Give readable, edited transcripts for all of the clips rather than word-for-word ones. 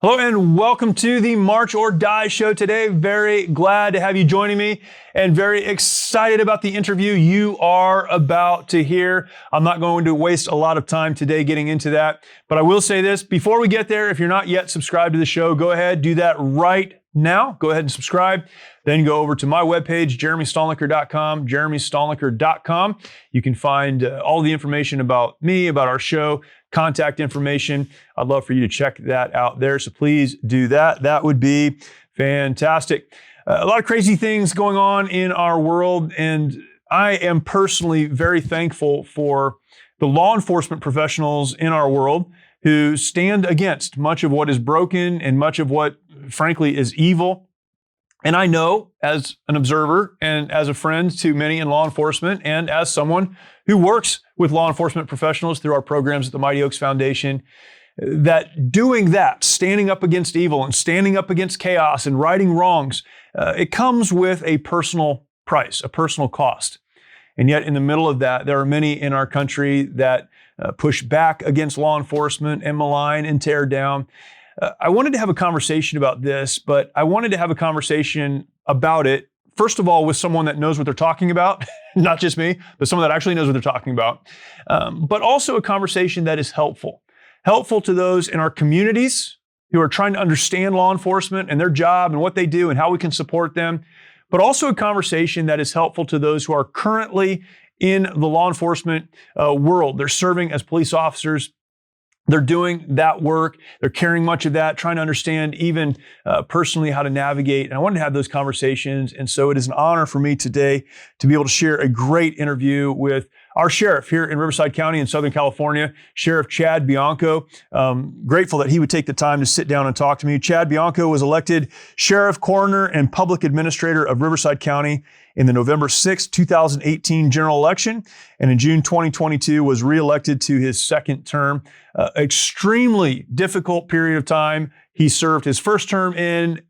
Hello and welcome to the March or Die show today. Very glad to have you joining me and very excited about the interview you are about to hear. I'm not going to waste a lot of time today getting into that, but I will say this before we get there. If you're not yet subscribed to the show, go ahead, do that right now. Go ahead and subscribe. Then go over to my webpage, jeremystolniker.com, jeremystolniker.com. You can find all the information about me, about our show, contact information. I'd love for you to check that out there. So please do that. That would be fantastic. A lot of crazy things going on in our world, and I am personally very thankful for the law enforcement professionals in our world who stand against much of what is broken and much of what, frankly, is evil. And I know as an observer and as a friend to many in law enforcement and as someone who works with law enforcement professionals through our programs at the Mighty Oaks Foundation, that doing that, standing up against evil and standing up against chaos and righting wrongs, it comes with a personal price, a personal cost. And yet in the middle of that, there are many in our country that push back against law enforcement and malign and tear down. I wanted to have a conversation about this, but I wanted to have a conversation about it, first of all, with someone that knows what they're talking about, not just me, but someone that actually knows what they're talking about, but also a conversation that is helpful to those in our communities who are trying to understand law enforcement and their job and what they do and how we can support them, but also a conversation that is helpful to those who are currently in the law enforcement world. They're serving as police officers. They're doing that work. They're carrying much of that, trying to understand even personally how to navigate. And I wanted to have those conversations. And so it is an honor for me today to be able to share a great interview with our sheriff here in Riverside County in Southern California, Sheriff Chad Bianco. Grateful that he would take the time to sit down and talk to me. Chad Bianco was elected Sheriff, Coroner, and Public Administrator of Riverside County in the November 6, 2018 general election, and in June 2022 was reelected to his second term. Extremely difficult period of time. He served his first term in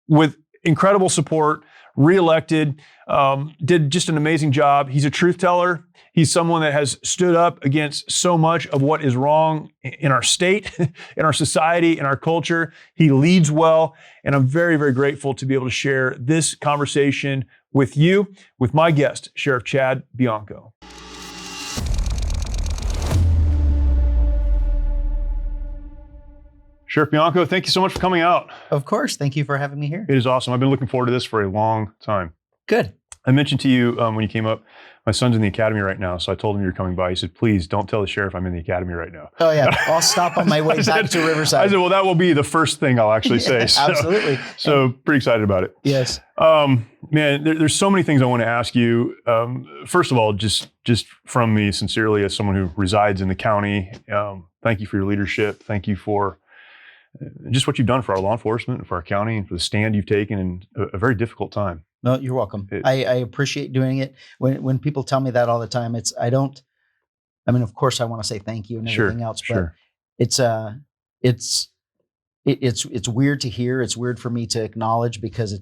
with incredible support, reelected, did just an amazing job. He's a truth teller. He's someone that has stood up against so much of what is wrong in our state, in our society, in our culture. He leads well, and I'm very, very grateful to be able to share this conversation with you, with my guest, Sheriff Chad Bianco. Sheriff Bianco, thank you so much for coming out. Of course. Thank you for having me here. It is awesome. I've been looking forward to this for a long time. Good. I mentioned to you when you came up, my son's in the academy right now, so I told him you were coming by. He said, please don't tell the sheriff I'm in the academy right now. Oh, yeah. I'll stop on my way back to Riverside. I said, well, that will be the first thing I'll actually say. So, absolutely. So pretty excited about it. Yes. Man, there's so many things I want to ask you. First of all, just from me sincerely as someone who resides in the county, thank you for your leadership. Thank you for just what you've done for our law enforcement and for our county and for the stand you've taken in a very difficult time. No, you're welcome. I appreciate doing it. When people tell me that all the time, of course I want to say thank you and everything else, but it's weird to hear. It's weird for me to acknowledge because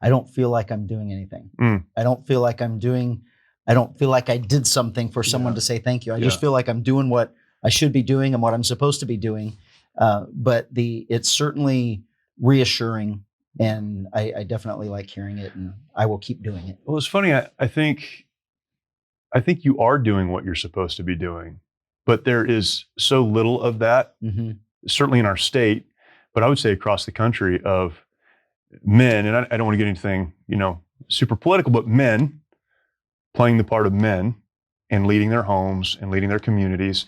I don't feel like I'm doing anything. I don't feel like I did something for someone to say thank you. I just feel like I'm doing what I should be doing and what I'm supposed to be doing. But it's certainly reassuring, and I definitely like hearing it, and I will keep doing it. Well, it's funny. I think you are doing what you're supposed to be doing, but there is so little of that, certainly in our state, but I would say across the country, of men, and I don't want to get anything, super political, but men playing the part of men and leading their homes and leading their communities.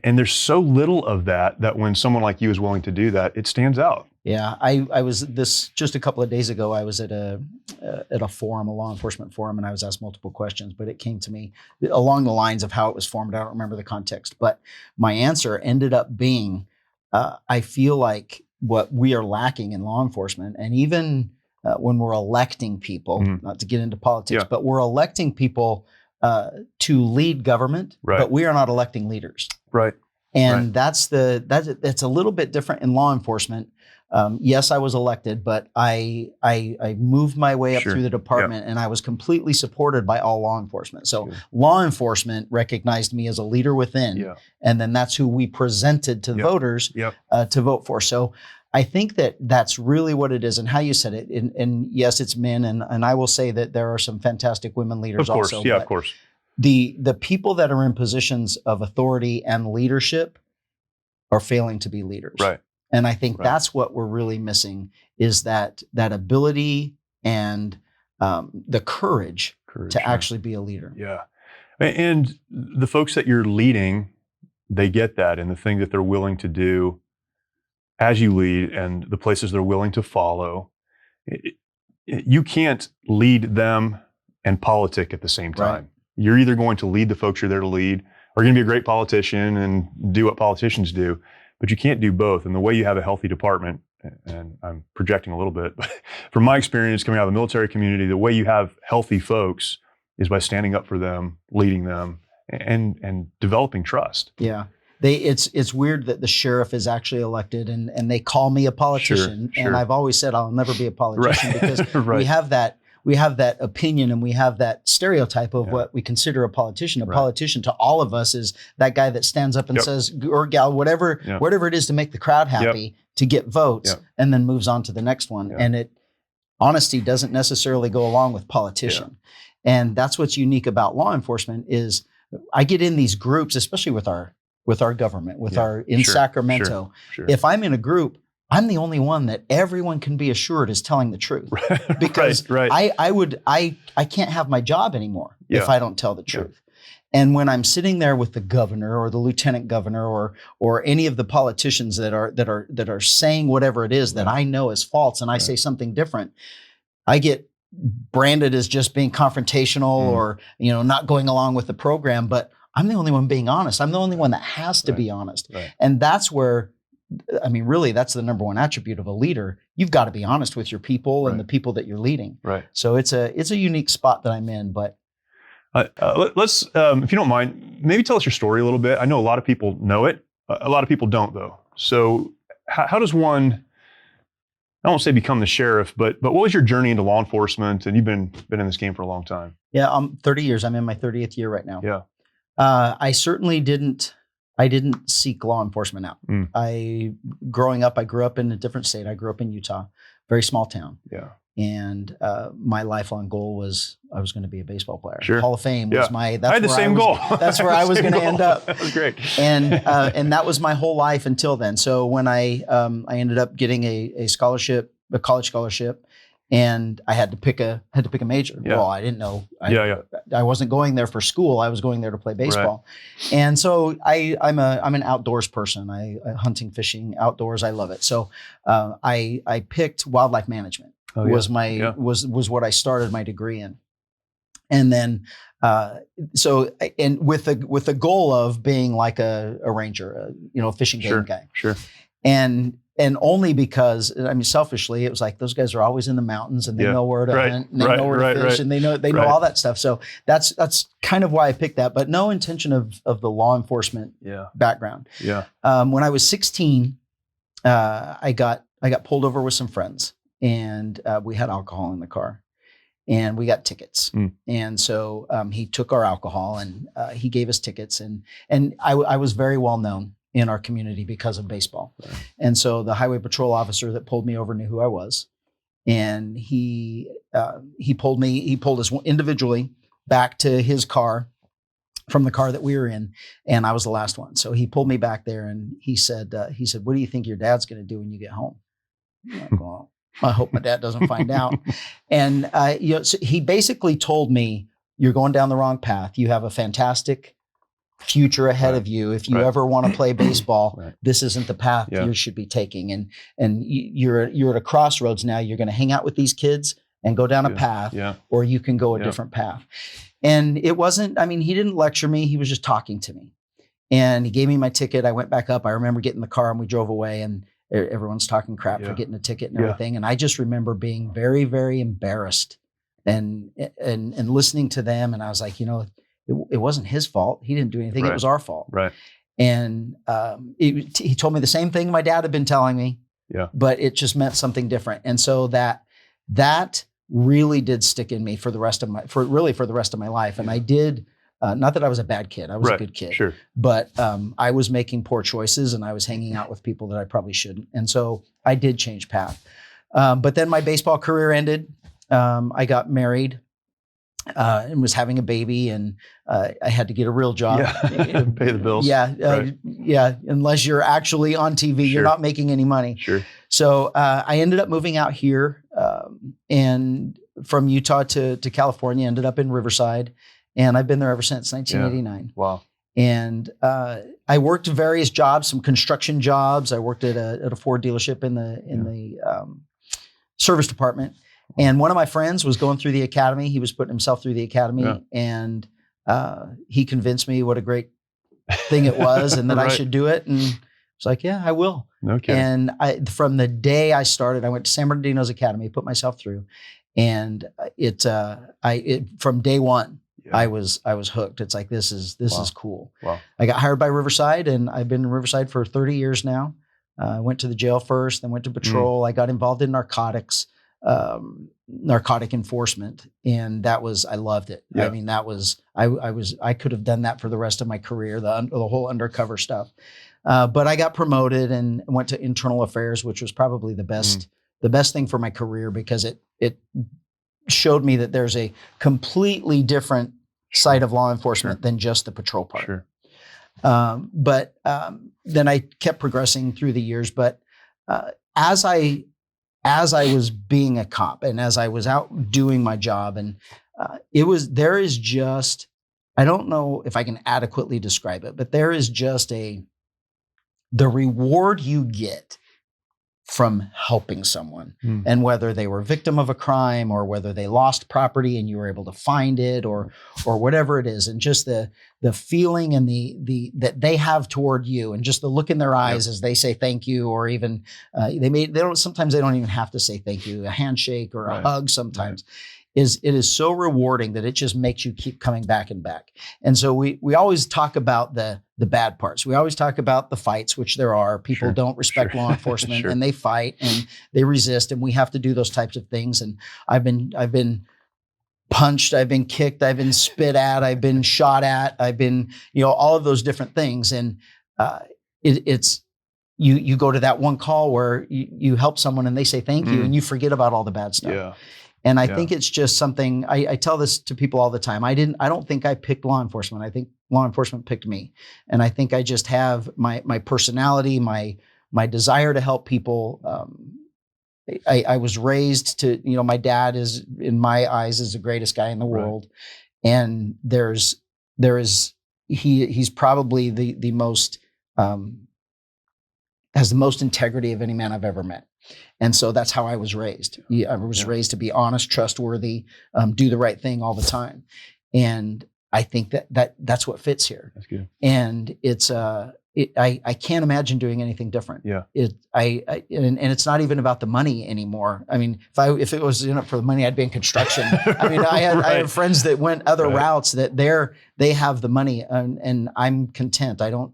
And there's so little of that when someone like you is willing to do that, it stands out. Yeah, I was just a couple of days ago. I was at a forum, a law enforcement forum, and I was asked multiple questions. But it came to me along the lines of how it was formed. I don't remember the context, but my answer ended up being, I feel like what we are lacking in law enforcement, and even when we're electing people, not to get into politics, but we're electing people to lead government, but we are not electing leaders. Right. And that's a little bit different in law enforcement. Yes, I was elected, but I moved my way up through the department, and I was completely supported by all law enforcement. So law enforcement recognized me as a leader within, and then that's who we presented to voters to vote for. So I think that's really what it is, and how you said it. And yes, it's men, and I will say that there are some fantastic women leaders also. Of course. The people that are in positions of authority and leadership are failing to be leaders. Right. And I think that's what we're really missing, is that ability and the courage to actually be a leader. Yeah. And the folks that you're leading, they get that, and the thing that they're willing to do as you lead and the places they're willing to follow. You can't lead them and politic at the same time. Right. You're either going to lead the folks you're there to lead, or you're going to be a great politician and do what politicians do, but you can't do both. And the way you have a healthy department, and I'm projecting a little bit, but from my experience coming out of the military community, the way you have healthy folks is by standing up for them, leading them, and developing trust. Yeah. It's weird that the sheriff is actually elected, and they call me a politician. Sure. And I've always said I'll never be a politician because we have that opinion, and we have that stereotype of what we consider a politician. A politician to all of us is that guy that stands up and says, or gal, whatever it is to make the crowd happy, to get votes, and then moves on to the next one. And honesty doesn't necessarily go along with politician. And that's what's unique about law enforcement is I get in these groups, especially with our government, in Sacramento. Sure. If I'm in a group, I'm the only one that everyone can be assured is telling the truth, because I can't have my job anymore if I don't tell the truth. And when I'm sitting there with the governor or the lieutenant governor or any of the politicians that are saying whatever it is that I know is false, and I say something different, I get branded as just being confrontational or not going along with the program. But I'm the only one being honest. I'm the only one that has to be honest. And that's where, really, that's the number one attribute of a leader. You've got to be honest with your people and the people that you're leading. Right. So it's a unique spot that I'm in. But let's, if you don't mind, maybe tell us your story a little bit. I know a lot of people know it. A lot of people don't, though. So how does one, I won't say become the sheriff, but what was your journey into law enforcement? And you've been in this game for a long time. Yeah, 30 years. I'm in my 30th year right now. Yeah. I certainly didn't seek law enforcement out. Growing up, I grew up in a different state. I grew up in Utah, very small town. Yeah. And my lifelong goal was I was going to be a baseball player. Sure. Hall of Fame was my. I had the same goal. That's where I was going to end up. That was great. And that was my whole life until then. So when I ended up getting a scholarship, a college scholarship, and I had to pick a major. Yeah. Well, I didn't know. I wasn't going there for school. I was going there to play baseball. Right. And so I'm an outdoors person. I hunting, fishing, outdoors. I love it. So I picked wildlife management. Was what I started my degree in. And then with the goal of being like a ranger, a fishing game guy. Sure. And only because, selfishly, it was like those guys are always in the mountains and they know where to hunt and they know where to fish and they know all that stuff. So that's kind of why I picked that, but no intention of the law enforcement background. Yeah. When I was 16, I got pulled over with some friends, and we had alcohol in the car, and we got tickets. And so he took our alcohol and he gave us tickets, and I was very well known in our community because of baseball. Right. And so the highway patrol officer that pulled me over knew who I was. And he pulled us individually back to his car from the car that we were in. And I was the last one. So he pulled me back there and he said, what do you think your dad's going to do when you get home? I'm like, well, I hope my dad doesn't find out. And so he basically told me, you're going down the wrong path. You have a fantastic future ahead of you. If you ever want to play baseball, this isn't the path you should be taking. And you're at a crossroads now. You're going to hang out with these kids and go down a path, or you can go a different path. And it wasn't, he didn't lecture me. He was just talking to me. And he gave me my ticket. I went back up. I remember getting in the car and we drove away, and everyone's talking crap for getting a ticket and everything. And I just remember being very, very embarrassed and listening to them. And I was like, it wasn't his fault. He didn't do anything. It was our fault. Right. And he told me the same thing my dad had been telling me, but it just meant something different. And so that really did stick in me for the rest of my life. And I did, not that I was a bad kid, I was a good kid, but I was making poor choices and I was hanging out with people that I probably shouldn't. And so I did change path. But then my baseball career ended. I got married and was having a baby, and I had to get a real job. Pay the bills. Yeah. Unless you're actually on TV, you're not making any money. So I ended up moving out here, and from Utah to California, ended up in Riverside, and I've been there ever since 1989. Wow. And I worked various jobs, some construction jobs. I worked at a Ford dealership in the service department. And one of my friends was going through the academy. He was putting himself through the academy, and he convinced me what a great thing it was, and that I should do it. And I was like, "Yeah, I will." Okay. And from the day I started, I went to San Bernardino's Academy, put myself through, and from day one, I was hooked. It's like this is cool. Wow. I got hired by Riverside, and I've been in Riverside for 30 years now. I went to the jail first, then went to patrol. I got involved in narcotic enforcement. And I loved it. I mean, I could have done that for the rest of my career, the whole undercover stuff. But I got promoted and went to internal affairs, which was probably the best thing for my career, because it showed me that there's a completely different side of law enforcement than just the patrol part. But then I kept progressing through the years. But as I was being a cop and as I was out doing my job, and I don't know if I can adequately describe it, but there is just the reward you get from helping someone, and whether they were a victim of a crime or whether they lost property and you were able to find it or whatever it is, and just the feeling and the that they have toward you, and just the look in their eyes as they say thank you, or even sometimes they don't even have to say thank you, a handshake or a hug sometimes. It is so rewarding that it just makes you keep coming back and back. And so we always talk about the bad parts. We always talk about the fights, which there are. People don't respect law enforcement and they fight and they resist, and we have to do those types of things. And I've been punched, I've been kicked, I've been spit at, I've been shot at, I've been, all of those different things. And it's you go to that one call where you help someone and they say thank you, and you forget about all the bad stuff. Yeah. And I think it's just something, I tell this to people all the time. I don't think I picked law enforcement. I think law enforcement picked me. And I think I just have my personality, my desire to help people. I was raised to, my dad in my eyes, is the greatest guy in the world. And he's probably the most, has the most integrity of any man I've ever met. And so that's how I was raised. I was raised to be honest, trustworthy, do the right thing all the time. And I think that's what fits here. That's good. And I can't imagine doing anything different. Yeah. And it's not even about the money anymore. I mean, if it was for the money, I'd be in construction. I mean, I have friends that went other routes that they have the money, and I'm content. I don't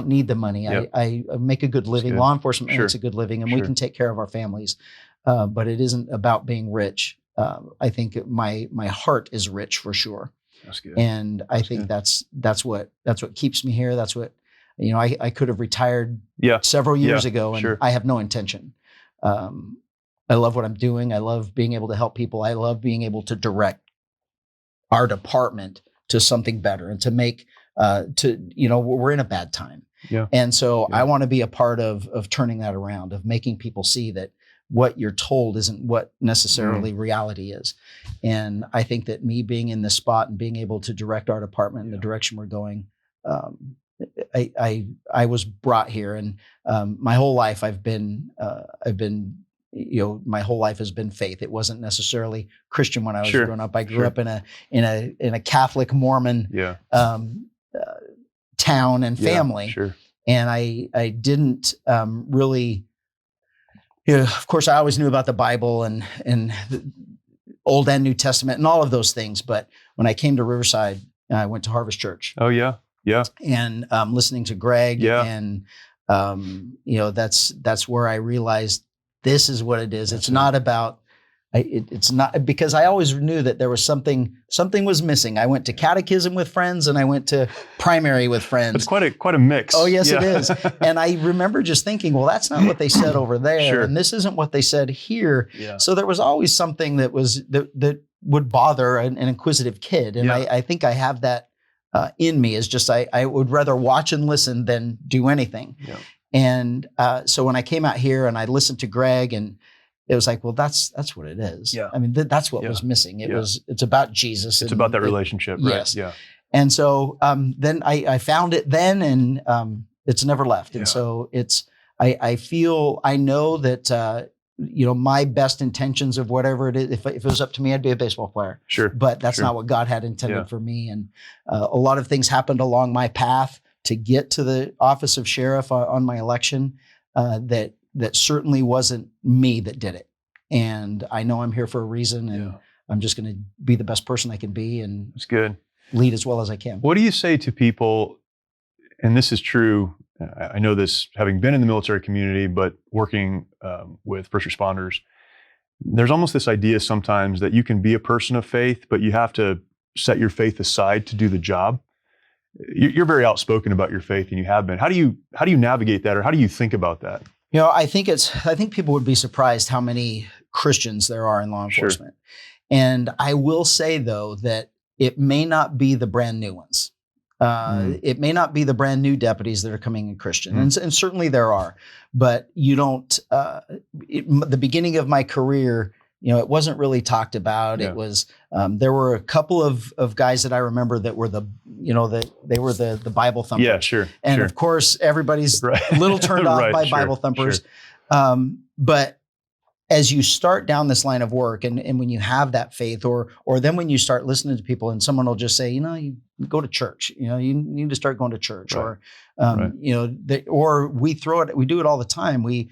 need the money. I make a good living. Law enforcement makes a good living, and we can take care of our families. But it isn't about being rich. I think my heart is rich for sure. That's good. And I think that's what keeps me here. That's what, I could have retired several years ago, and I have no intention. I love what I'm doing. I love being able to help people. I love being able to direct our department to something better and to make, we're in a bad time. Yeah. And so I want to be a part of turning that around, of making people see that what you're told isn't what necessarily reality is. And I think that me being in this spot and being able to direct our department in the direction we're going, I was brought here, and my whole life my whole life has been faith. It wasn't necessarily Christian when I was growing up. I grew up in a Catholic Mormon town and family. And I didn't really, of course I always knew about the Bible and the Old and New Testament and all of those things. But when I came to Riverside, I went to Harvest Church. Oh yeah. Yeah. And listening to Greg. Yeah. And, that's where I realized this is what it is. That's it's not about, it's not, because I always knew that there was something was missing. I went to catechism with friends and I went to primary with friends. It's quite a mix. Oh, yes, it is. And I remember just thinking, well, that's not what they said over there. Sure. And this isn't what they said here. Yeah. So there was always something that would bother an inquisitive kid. And I think I have that in me, is just, I would rather watch and listen than do anything. Yeah. And so when I came out here and I listened to Greg, and it was like, well, that's what it is. Yeah. I mean, that's what was missing. It's about Jesus. It's about that relationship, right? Yes. Yeah. And so then I found it then, and it's never left. And so I know that, my best intentions of whatever it is, if it was up to me, I'd be a baseball player. Sure. But that's not what God had intended for me. And a lot of things happened along my path to get to the office of sheriff on my election that certainly wasn't me that did it. And I know I'm here for a reason, and I'm just going to be the best person I can be, and it's good. Lead as well as I can. What do you say to people, and this is true, I know this having been in the military community, but working with first responders, there's almost this idea sometimes that you can be a person of faith, but you have to set your faith aside to do the job. You're very outspoken about your faith, and you have been. How do you navigate that, or how do you think about that? I think people would be surprised how many Christians there are in law enforcement. Sure. And I will say, though, that it may not be the brand new ones. It may not be the brand new deputies that are coming in Christian. And certainly there are. But you don't, the beginning of my career, it wasn't really talked about. Yeah. It was, there were a couple of guys that I remember that were they were the Bible thumpers. Yeah, sure. And of course, everybody's a little turned off by Bible thumpers. Sure. But as you start down this line of work, and when you have that faith, or then when you start listening to people, and someone will just say, you go to church, you need to start going to church, right. Or we do it all the time. We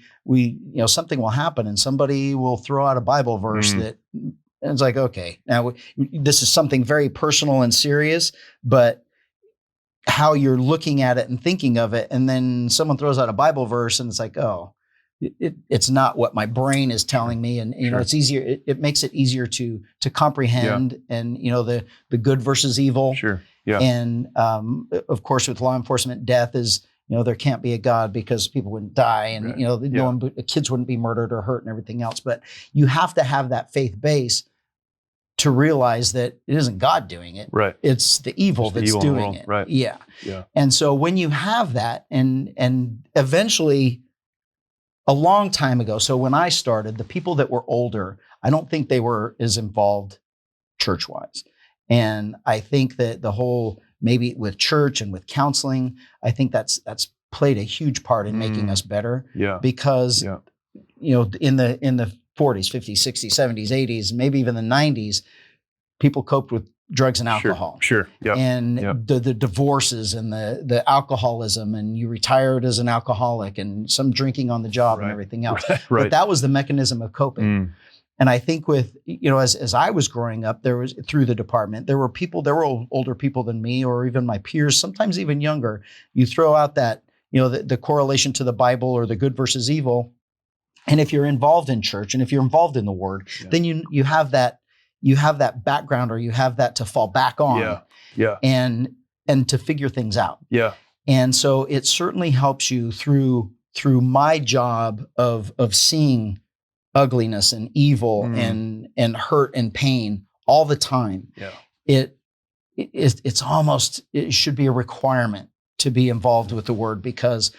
something will happen, and somebody will throw out a Bible verse that, and it's like, okay, now this is something very personal and serious, but how you're looking at it and thinking of it, and then someone throws out a Bible verse, and it's like, oh. It's not what my brain is telling me, and it's easier. It makes it easier to comprehend, and the good versus evil. Sure. Yeah. And of course, with law enforcement, death is there can't be a God because people wouldn't die, and kids wouldn't be murdered or hurt and everything else. But you have to have that faith base to realize that it isn't God doing it. Right. It's the evil that's doing it. Right. Yeah. Yeah. And so when you have that, and eventually. A long time ago. So when I started, the people that were older, I don't think they were as involved church-wise. And I think that the whole, maybe with church and with counseling, I think that's played a huge part in making us better. Yeah. Because, in the 40s, 50s, 60s, 70s, 80s, maybe even the 90s, people coped with drugs and alcohol. Sure. Yep. And the divorces and the alcoholism, and you retired as an alcoholic, and some drinking on the job and everything else. Right. But that was the mechanism of coping. And I think with, as I was growing up, there was, through the department, there were older people than me, or even my peers, sometimes even younger. You throw out that, the correlation to the Bible or the good versus evil. And if you're involved in church, and if you're involved in the Word, then you have that background, or you have that to fall back on, and to figure things out. Yeah. And so it certainly helps you through my job of seeing ugliness and evil and hurt and pain all the time. Yeah. It's almost, it should be a requirement to be involved with the Word, because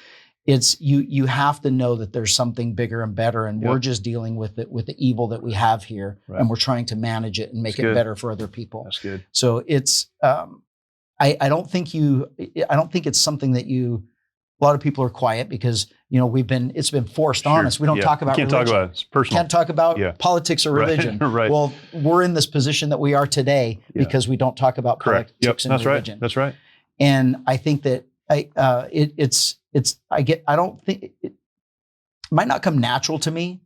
it's you have to know that there's something bigger and better, and we're just dealing with the evil that we have here, and we're trying to manage it and make it better for other people. That's good. So it's I don't think it's something that a lot of people are quiet, because it's been forced on us. We don't talk about religion. Can't talk about it. It's personal. Can't talk about politics or religion. Right. Well, we're in this position that we are today because we don't talk about politics and religion. That's right. And I think that it might not come natural to me.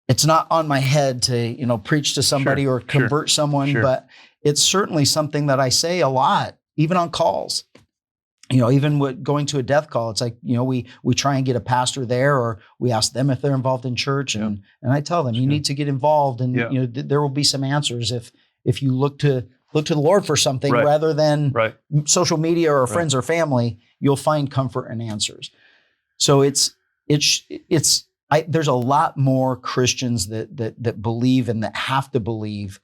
It's not on my head to, preach to somebody or convert someone, but it's certainly something that I say a lot, even on calls. Even with going to a death call, it's like, we try and get a pastor there, or we ask them if they're involved in church. And I tell them, you need to get involved, and there will be some answers if you look to the Lord for something rather than social media or friends or family, you'll find comfort and answers. So there's a lot more Christians that believe and that have to believe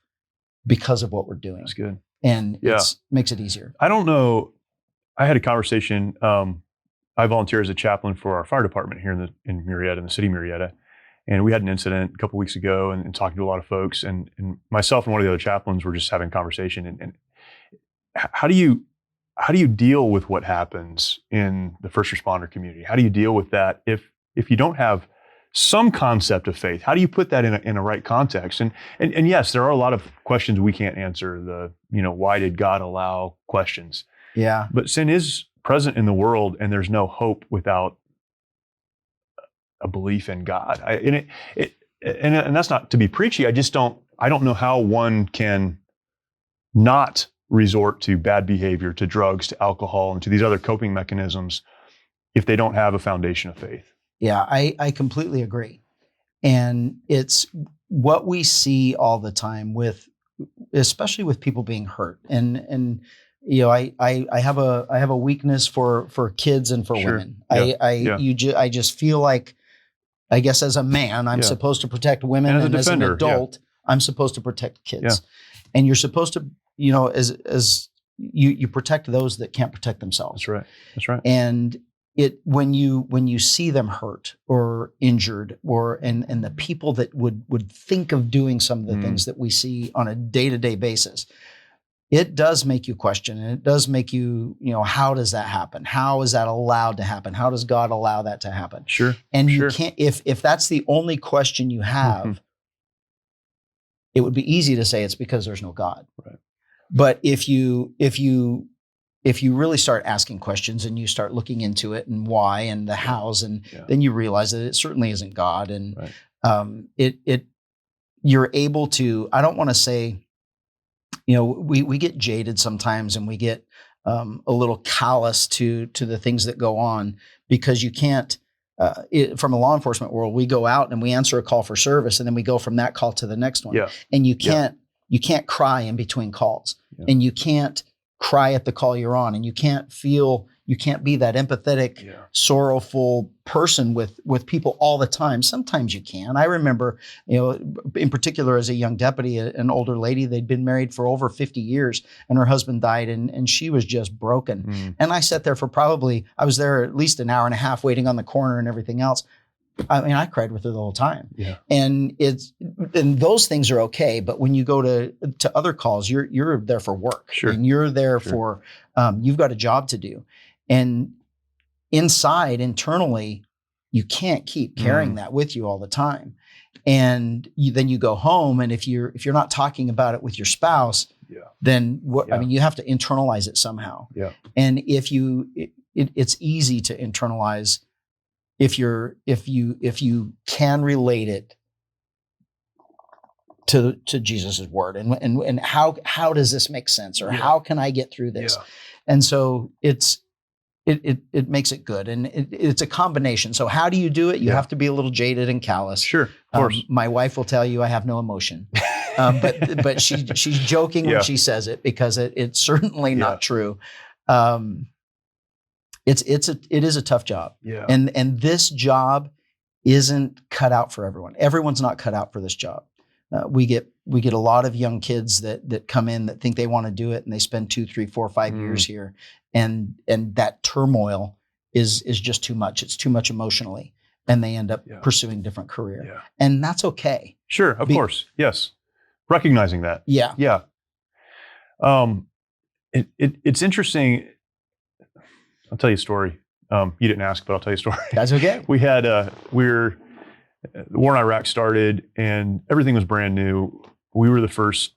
because of what we're doing. That's good. And it makes it easier. I don't know. I had a conversation. I volunteer as a chaplain for our fire department here in Murrieta, in the city of Murrieta. And we had an incident a couple weeks ago and talking to a lot of folks, and myself and one of the other chaplains were just having a conversation. And how do you deal with what happens in the first responder community? How do you deal with that if you don't have some concept of faith? How do you put that in a right context? And yes, there are a lot of questions we can't answer. Why did God allow questions? Yeah. But sin is present in the world, and there's no hope without a belief in God. And that's not to be preachy. I don't know how one can not resort to bad behavior, to drugs, to alcohol, and to these other coping mechanisms if they don't have a foundation of faith. Yeah, I completely agree. And it's what we see all the time especially with people being hurt. And I have a weakness for kids and for women. I just feel like, I guess as a man, I'm supposed to protect women, and as an adult, I'm supposed to protect kids. Yeah. And you're supposed to, as you protect those that can't protect themselves. That's right. And when you see them hurt or injured, and the people that would think of doing some of the things that we see on a day-to-day basis, it does make you question, and it does make you, how does that happen? How is that allowed to happen? How does God allow that to happen? Sure. And you can't, if that's the only question you have, it would be easy to say it's because there's no God. Right. But if you really start asking questions and you start looking into it and why and the hows, and then you realize that it certainly isn't God. And you're able to, I don't want to say, we get jaded sometimes, and we get a little callous to the things that go on, because you can't, from a law enforcement world, we go out and we answer a call for service, and then we go from that call to the next one. Yeah. And you can't cry in between calls, and you can't cry at the call you're on, and you can't be that empathetic, sorrowful person with people all the time. Sometimes you can. I remember, in particular as a young deputy, an older lady, they'd been married for over 50 years, and her husband died, and she was just broken. And I sat there I was there at least an hour and a half waiting on the corner and everything else. I mean, I cried with her the whole time. Yeah. And those things are okay, but when you go to other calls, you're there for work. Sure. And you're there for you've got a job to do. And internally, you can't keep carrying that with you all the time. And then you go home, and if you're not talking about it with your spouse, then I mean, you have to internalize it somehow. Yeah. And it's easy to internalize if you can relate it to Jesus's word, and how does this make sense, or how can I get through this? Yeah. And so it makes it good, and it's a combination. So how do you do it? You have to be a little jaded and callous. Sure, of course. My wife will tell you I have no emotion, but she's joking when she says it, because it's certainly not true. It is a tough job. Yeah. And this job isn't cut out for everyone. Everyone's not cut out for this job. We get a lot of young kids that come in that think they want to do it, and they spend 2, 3, 4, 5 years here. And that turmoil is just too much. It's too much emotionally, and they end up pursuing a different career. Yeah. And that's okay. Sure. Of course. Yes. Recognizing that. Yeah. Yeah. It's interesting. I'll tell you a story. You didn't ask, but I'll tell you a story. That's okay. We had, the war in Iraq started, and everything was brand new. We were the first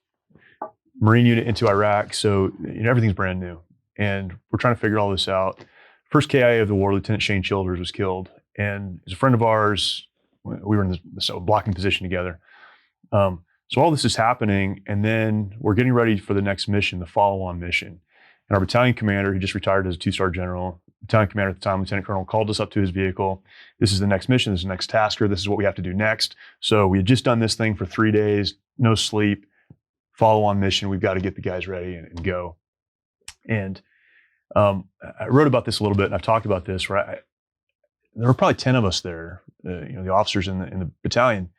Marine unit into Iraq, so everything's brand new. And we're trying to figure all this out. First KIA of the war, Lieutenant Shane Childers, was killed. And he's a friend of ours. We were in the blocking position together. So all this is happening, and then we're getting ready for the next mission, the follow-on mission. And our battalion commander, he just retired as a 2-star general, battalion commander at the time, Lieutenant Colonel, called us up to his vehicle. This is the next mission. This is the next tasker. This is what we have to do next. So we had just done this thing for 3 days, no sleep, follow-on mission. We've got to get the guys ready and go. And I wrote about this a little bit, and I've talked about this. There were probably 10 of us there, the officers in the battalion.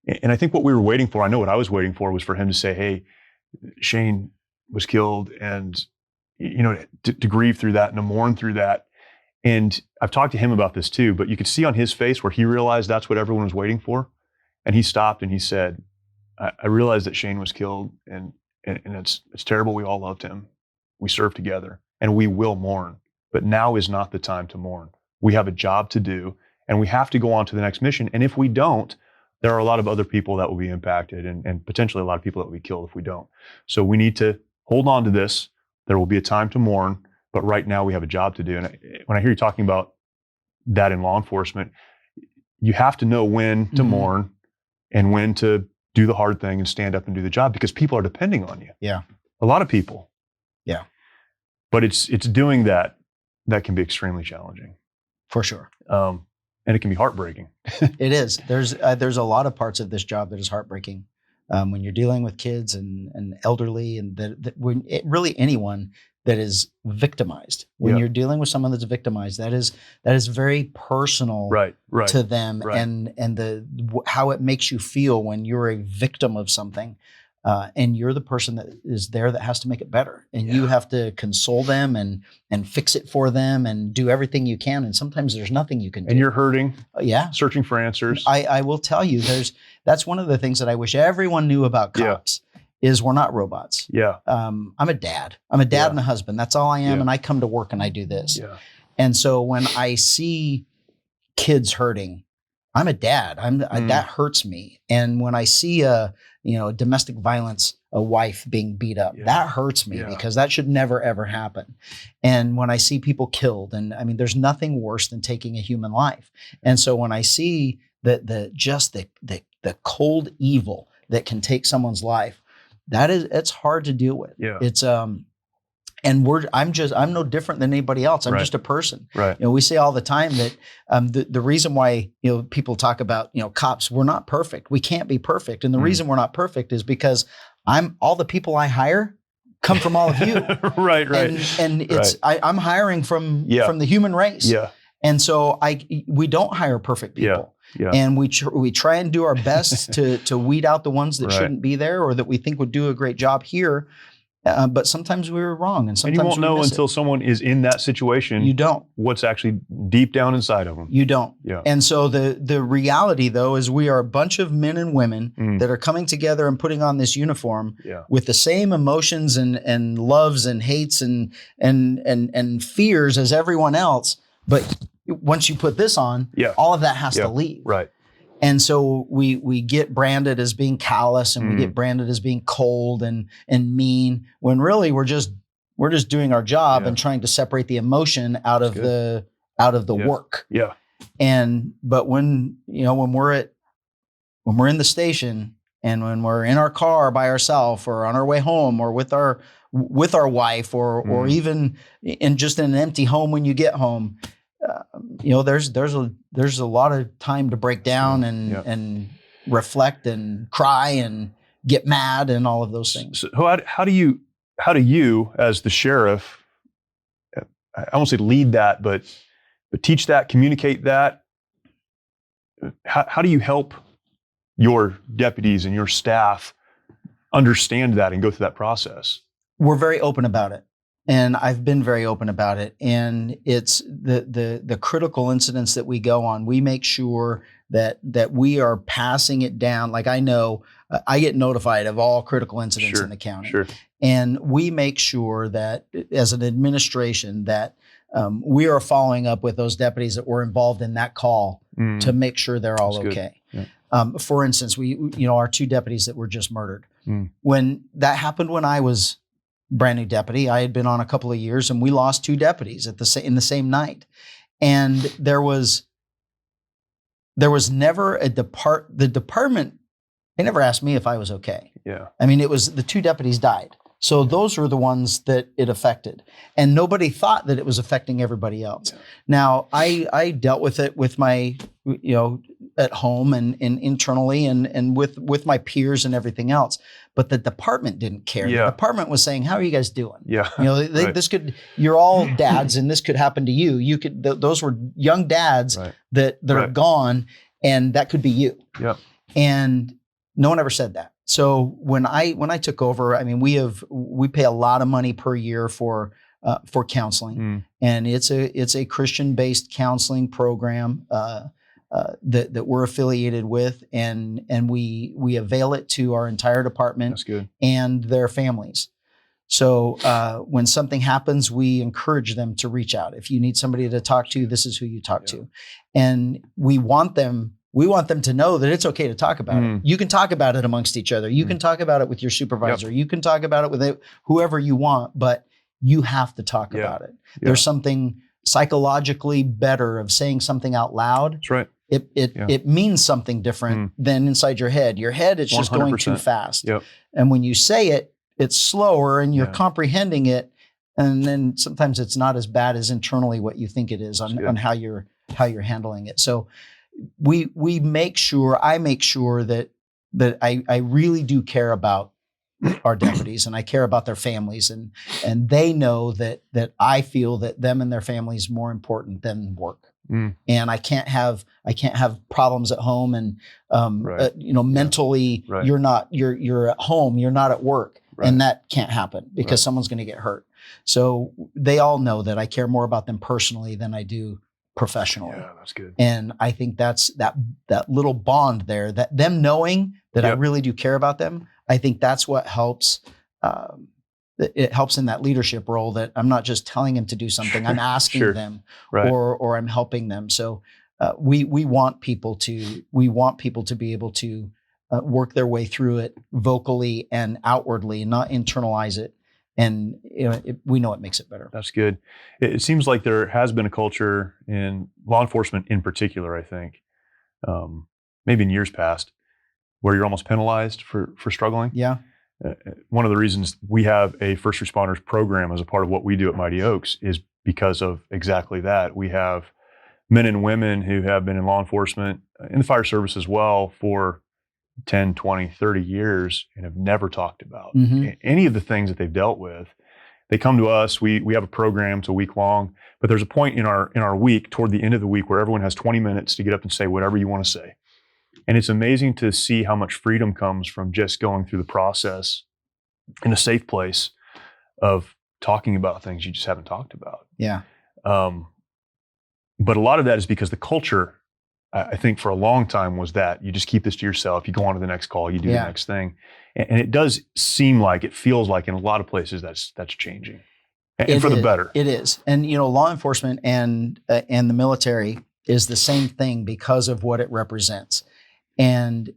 And I think what we were waiting for, I know what I was waiting for, was for him to say, hey, Shane was killed, and to grieve through that and to mourn through that. And I've talked to him about this too, but you could see on his face where he realized that's what everyone was waiting for. And he stopped and he said, I realized that Shane was killed, and it's terrible. We all loved him. We served together, and we will mourn. But now is not the time to mourn. We have a job to do, and we have to go on to the next mission. And if we don't, there are a lot of other people that will be impacted, and potentially a lot of people that will be killed if we don't. So we need to hold on to this. There will be a time to mourn, but right now we have a job to do. And when I hear you talking about that in law enforcement, you have to know when to mourn and when to do the hard thing and stand up and do the job, because people are depending on you. Yeah. A lot of people. Yeah. But it's doing that can be extremely challenging. For sure. And it can be heartbreaking. It is. There's a lot of parts of this job that is heartbreaking. When you're dealing with kids and elderly, and really anyone that is victimized. When you're dealing with someone that's victimized, that is very personal right. to them, and how it makes you feel when you're a victim of something. And you're the person that is there that has to make it better, and you have to console them and fix it for them and do everything you can. And sometimes there's nothing you can do. And you're hurting. Yeah. Searching for answers. I will tell you, that's one of the things that I wish everyone knew about cops is we're not robots. Yeah. I'm a dad. I'm a dad and a husband. That's all I am. And I come to work and I do this. Yeah. And so when I see kids hurting, I'm a dad. That hurts me. And when I see domestic violence, a wife being beat up, that hurts me because that should never, ever happen. And when I see people killed, and I mean, there's nothing worse than taking a human life. And so when I see the cold evil that can take someone's life, it's hard to deal with. Yeah. It's, and I'm no different than anybody else. I'm just a person. Right. We say all the time that the reason why people talk about cops, we're not perfect. We can't be perfect, and the reason we're not perfect is because all the people I hire come from all of you. right. And it's I'm hiring from the human race. Yeah. And so we don't hire perfect people. Yeah. And we try and do our best to weed out the ones that shouldn't be there or that we think would do a great job here. But sometimes we were wrong, and sometimes you won't know until someone is in that situation. You don't. What's actually deep down inside of them. You don't. Yeah. And so the reality, though, is we are a bunch of men and women that are coming together and putting on this uniform with the same emotions and loves and hates and fears as everyone else. But once you put this on, all of that has to leave. Right. And so we get branded as being callous, and we get branded as being cold and mean, when really we're just doing our job and trying to separate the emotion out of the work. Yeah. But when we're in the station, and when we're in our car by ourselves or on our way home or with our wife or even in just an empty home when you get home, there's a lot of time to break down and reflect and cry and get mad and all of those things. So how do you as the sheriff, I won't say lead that, but teach that, communicate that? How do you help your deputies and your staff understand that and go through that process? We're very open about it. And I've been very open about it. And it's the critical incidents that we go on. We make sure that we are passing it down. Like I know I get notified of all critical incidents in the county. Sure. And we make sure that as an administration that we are following up with those deputies that were involved in that call to make sure they're all okay. Yeah. For instance, our 2 deputies that were just murdered. When that happened, when I was brand new deputy, I had been on a couple of years, and we lost 2 deputies in the same night. And there was never the department They never asked me if I was okay. Yeah. I mean, it was the 2 deputies died. So those were the ones that it affected. And nobody thought that it was affecting everybody else. Yeah. Now, I dealt with it with my, at home and internally and with my peers and everything else. But the department didn't care. Yeah. The department was saying, how are you guys doing? Yeah. Right. You're all dads and this could happen to you. You could, those were young dads that are gone, and that could be you. Yeah. And no one ever said that. So when I took over, I mean, we pay a lot of money per year for counseling, and it's a Christian-based counseling program that we're affiliated with, and we avail it to our entire department. That's good. And their families. So when something happens, we encourage them to reach out. If you need somebody to talk to, this is who you talk to, and we want them to know that it's okay to talk about it. You can talk about it amongst each other. You can talk about it with your supervisor. Yep. You can talk about it with whoever you want, but you have to talk about it. Yeah. There's something psychologically better of saying something out loud. That's right. It means something different than inside your head. Your head, it's 100%. Just going too fast. Yep. And when you say it, it's slower and you're comprehending it. And then sometimes it's not as bad as internally what you think it is on how you're handling it. So I make sure that I really do care about our deputies, and I care about their families, and they know that I feel that them and their families more important than work. And I can't have problems at home, and mentally you're at home, you're not at work. Right. And that can't happen because someone's going to get hurt. So they all know that I care more about them personally than I do professionally. Yeah, that's good. And I think that's that little bond there, that them knowing that I really do care about them. I think that's what helps. It helps in that leadership role, that I'm not just telling them to do something, I'm asking them, or I'm helping them. So we want people to be able to work their way through it vocally and outwardly, and not internalize it. And we know it makes it better. That's good. It seems like there has been a culture in law enforcement in particular, I think, maybe in years past, where you're almost penalized for struggling. Yeah. One of the reasons we have a first responders program as a part of what we do at Mighty Oaks is because of exactly that. We have men and women who have been in law enforcement, in the fire service as well, for 10, 20, 30 years and have never talked about any of the things that they've dealt with. They come to us, we have a program, it's a week long, but there's a point in our week, toward the end of the week, where everyone has 20 minutes to get up and say whatever you want to say. And it's amazing to see how much freedom comes from just going through the process in a safe place of talking about things you just haven't talked about. Yeah. But a lot of that is because the culture, I think for a long time, was that you just keep this to yourself, you go on to the next call, you do the next thing. And it does seem like, it feels like in a lot of places that's changing. And for the better. It is. And law enforcement and the military is the same thing because of what it represents. And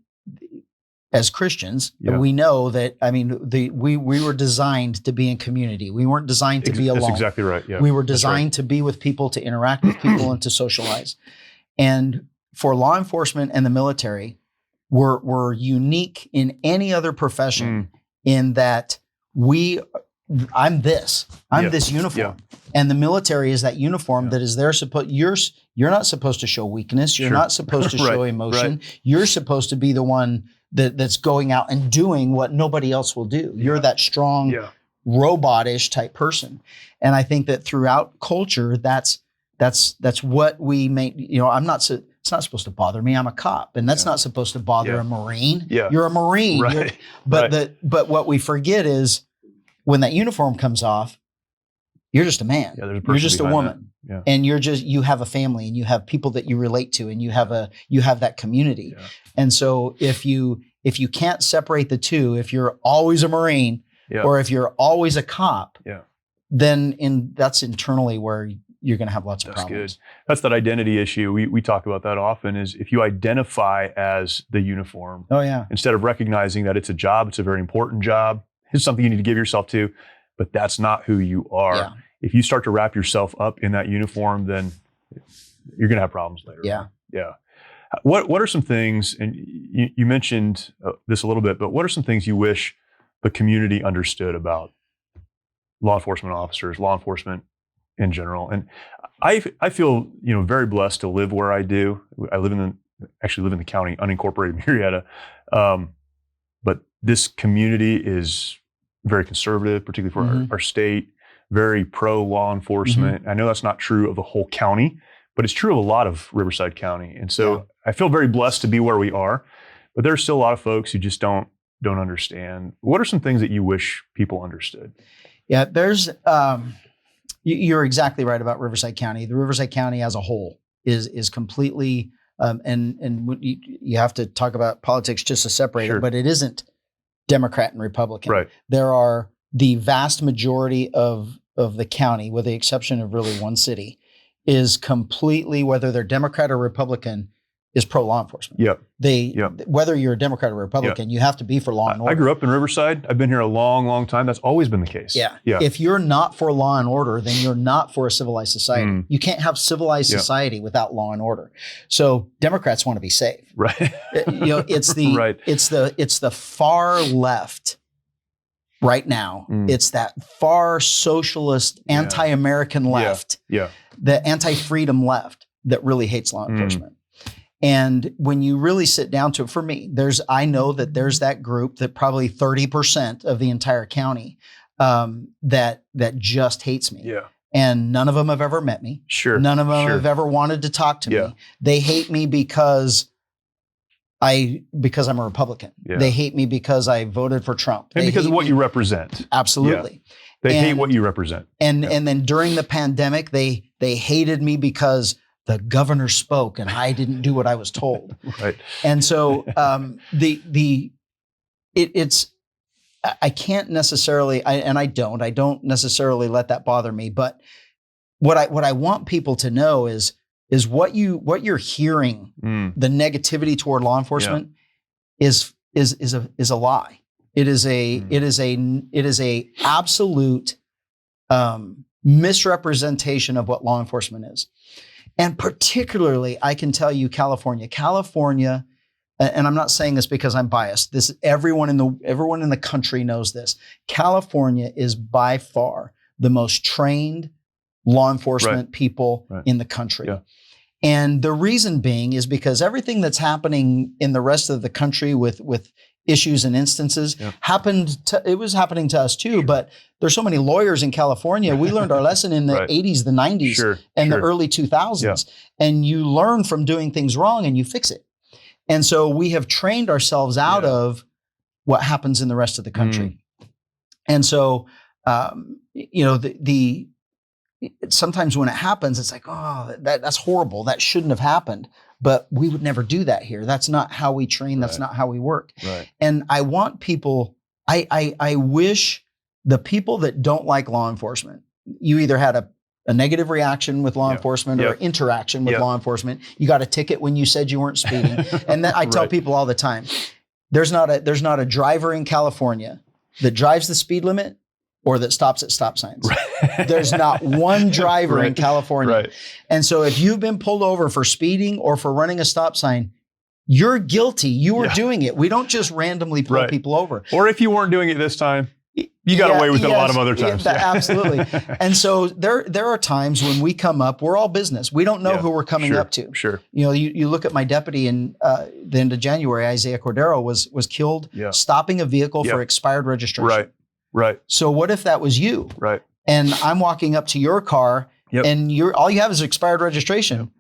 as Christians, we know that, we were designed to be in community. We weren't designed to be alone. That's exactly right. Yeah. We were designed to be with people, to interact with people, and to socialize. And for law enforcement and the military, we're unique in any other profession in that I'm this uniform. Yeah. And the military is that uniform that is there. You're not supposed to show weakness. You're not supposed to show emotion. Right. You're supposed to be the one that's going out and doing what nobody else will do. You're that strong, robot-ish type person. And I think that throughout culture, that's what we make. It's not supposed to bother me. I'm a cop, and that's not supposed to bother a Marine. Yeah. You're a Marine. Right. But what we forget is when that uniform comes off, you're just a man. Yeah, you're just a woman. Yeah. And you have a family, and you have people that you relate to, and you have that community. Yeah. And so if you can't separate the two, if you're always a Marine or if you're always a cop, then that's internally where you're going to have lots of problems. That's good. That's that identity issue. We talk about that often, is if you identify as the uniform, instead of recognizing that it's a job, it's a very important job, it's something you need to give yourself to, but that's not who you are. Yeah. If you start to wrap yourself up in that uniform, then you're going to have problems later. Yeah. Yeah. What are some things, and you mentioned this a little bit, but what are some things you wish the community understood about law enforcement officers, law enforcement in general? And I feel, very blessed to live where I do. I live in the county, unincorporated Marietta. But this community is very conservative, particularly for our state, very pro law enforcement. I know that's not true of the whole county, but it's true of a lot of Riverside County. And so I feel very blessed to be where we are, but there's still a lot of folks who just don't understand. What are some things that you wish people understood? Yeah, there's, you're exactly right about Riverside County. The Riverside County as a whole is completely, and you have to talk about politics just to separate it, but it isn't Democrat and Republican. Right. There are the vast majority of the county, with the exception of really one city, is completely, whether they're Democrat or Republican, is pro law enforcement. Whether you're a Democrat or Republican, you have to be for law and order. I grew up in Riverside. I've been here a long, long time. That's always been the case. Yeah. If you're not for law and order, then you're not for a civilized society. You can't have civilized society without law and order. So Democrats want to be safe. Right. It's the it's the far left right now. It's that far socialist, anti-American left, the anti-freedom left that really hates law enforcement. And when you really sit down to it, for me, I know that there's that group that probably 30% of the entire county that just hates me. Yeah. And none of them have ever met me. Sure. None of them have ever wanted to talk to me. They hate me because I'm a Republican. Yeah. They hate me because I voted for Trump. And because of what you represent. Absolutely. Yeah. They hate what you represent. And then during the pandemic, they hated me because the governor spoke and I didn't do what I was told. Right. And so I can't necessarily, I don't necessarily let that bother me. But what I want people to know is what you're hearing, the negativity toward law enforcement is a lie. It is a absolute misrepresentation of what law enforcement is. And particularly, I can tell you, California, and I'm not saying this because I'm biased. Everyone in the country knows this. California is by far the most trained law enforcement people in the country. Yeah. And the reason being is because everything that's happening in the rest of the country with issues and instances it was happening to us too, but there's so many lawyers in California. We learned our lesson in the 80s, the 90s, and the early 2000s. And you learn from doing things wrong and you fix it. And so we have trained ourselves out of what happens in the rest of the country. And so, sometimes when it happens, it's like, oh, that's horrible. That shouldn't have happened. But we would never do that here. That's not how we train. That's not how we work. Right. And I want people, I wish the people that don't like law enforcement, you either had a negative reaction with law enforcement or interaction with law enforcement. You got a ticket when you said you weren't speeding. And then I tell people all the time, there's not a driver in California that drives the speed limit or that stops at stop signs. Right. There's not one driver in California. Right. And so if you've been pulled over for speeding or for running a stop sign, you're guilty. You were doing it. We don't just randomly pull people over. Or if you weren't doing it this time, you got away with it a lot of other times. Absolutely. And so there are times when we come up, we're all business. We don't know who we're coming up to. Sure. You look at my deputy in the end of January, Isaiah Cordero was killed stopping a vehicle for expired registration. Right. So what if that was you? Right. And I'm walking up to your car and all you have is expired registration,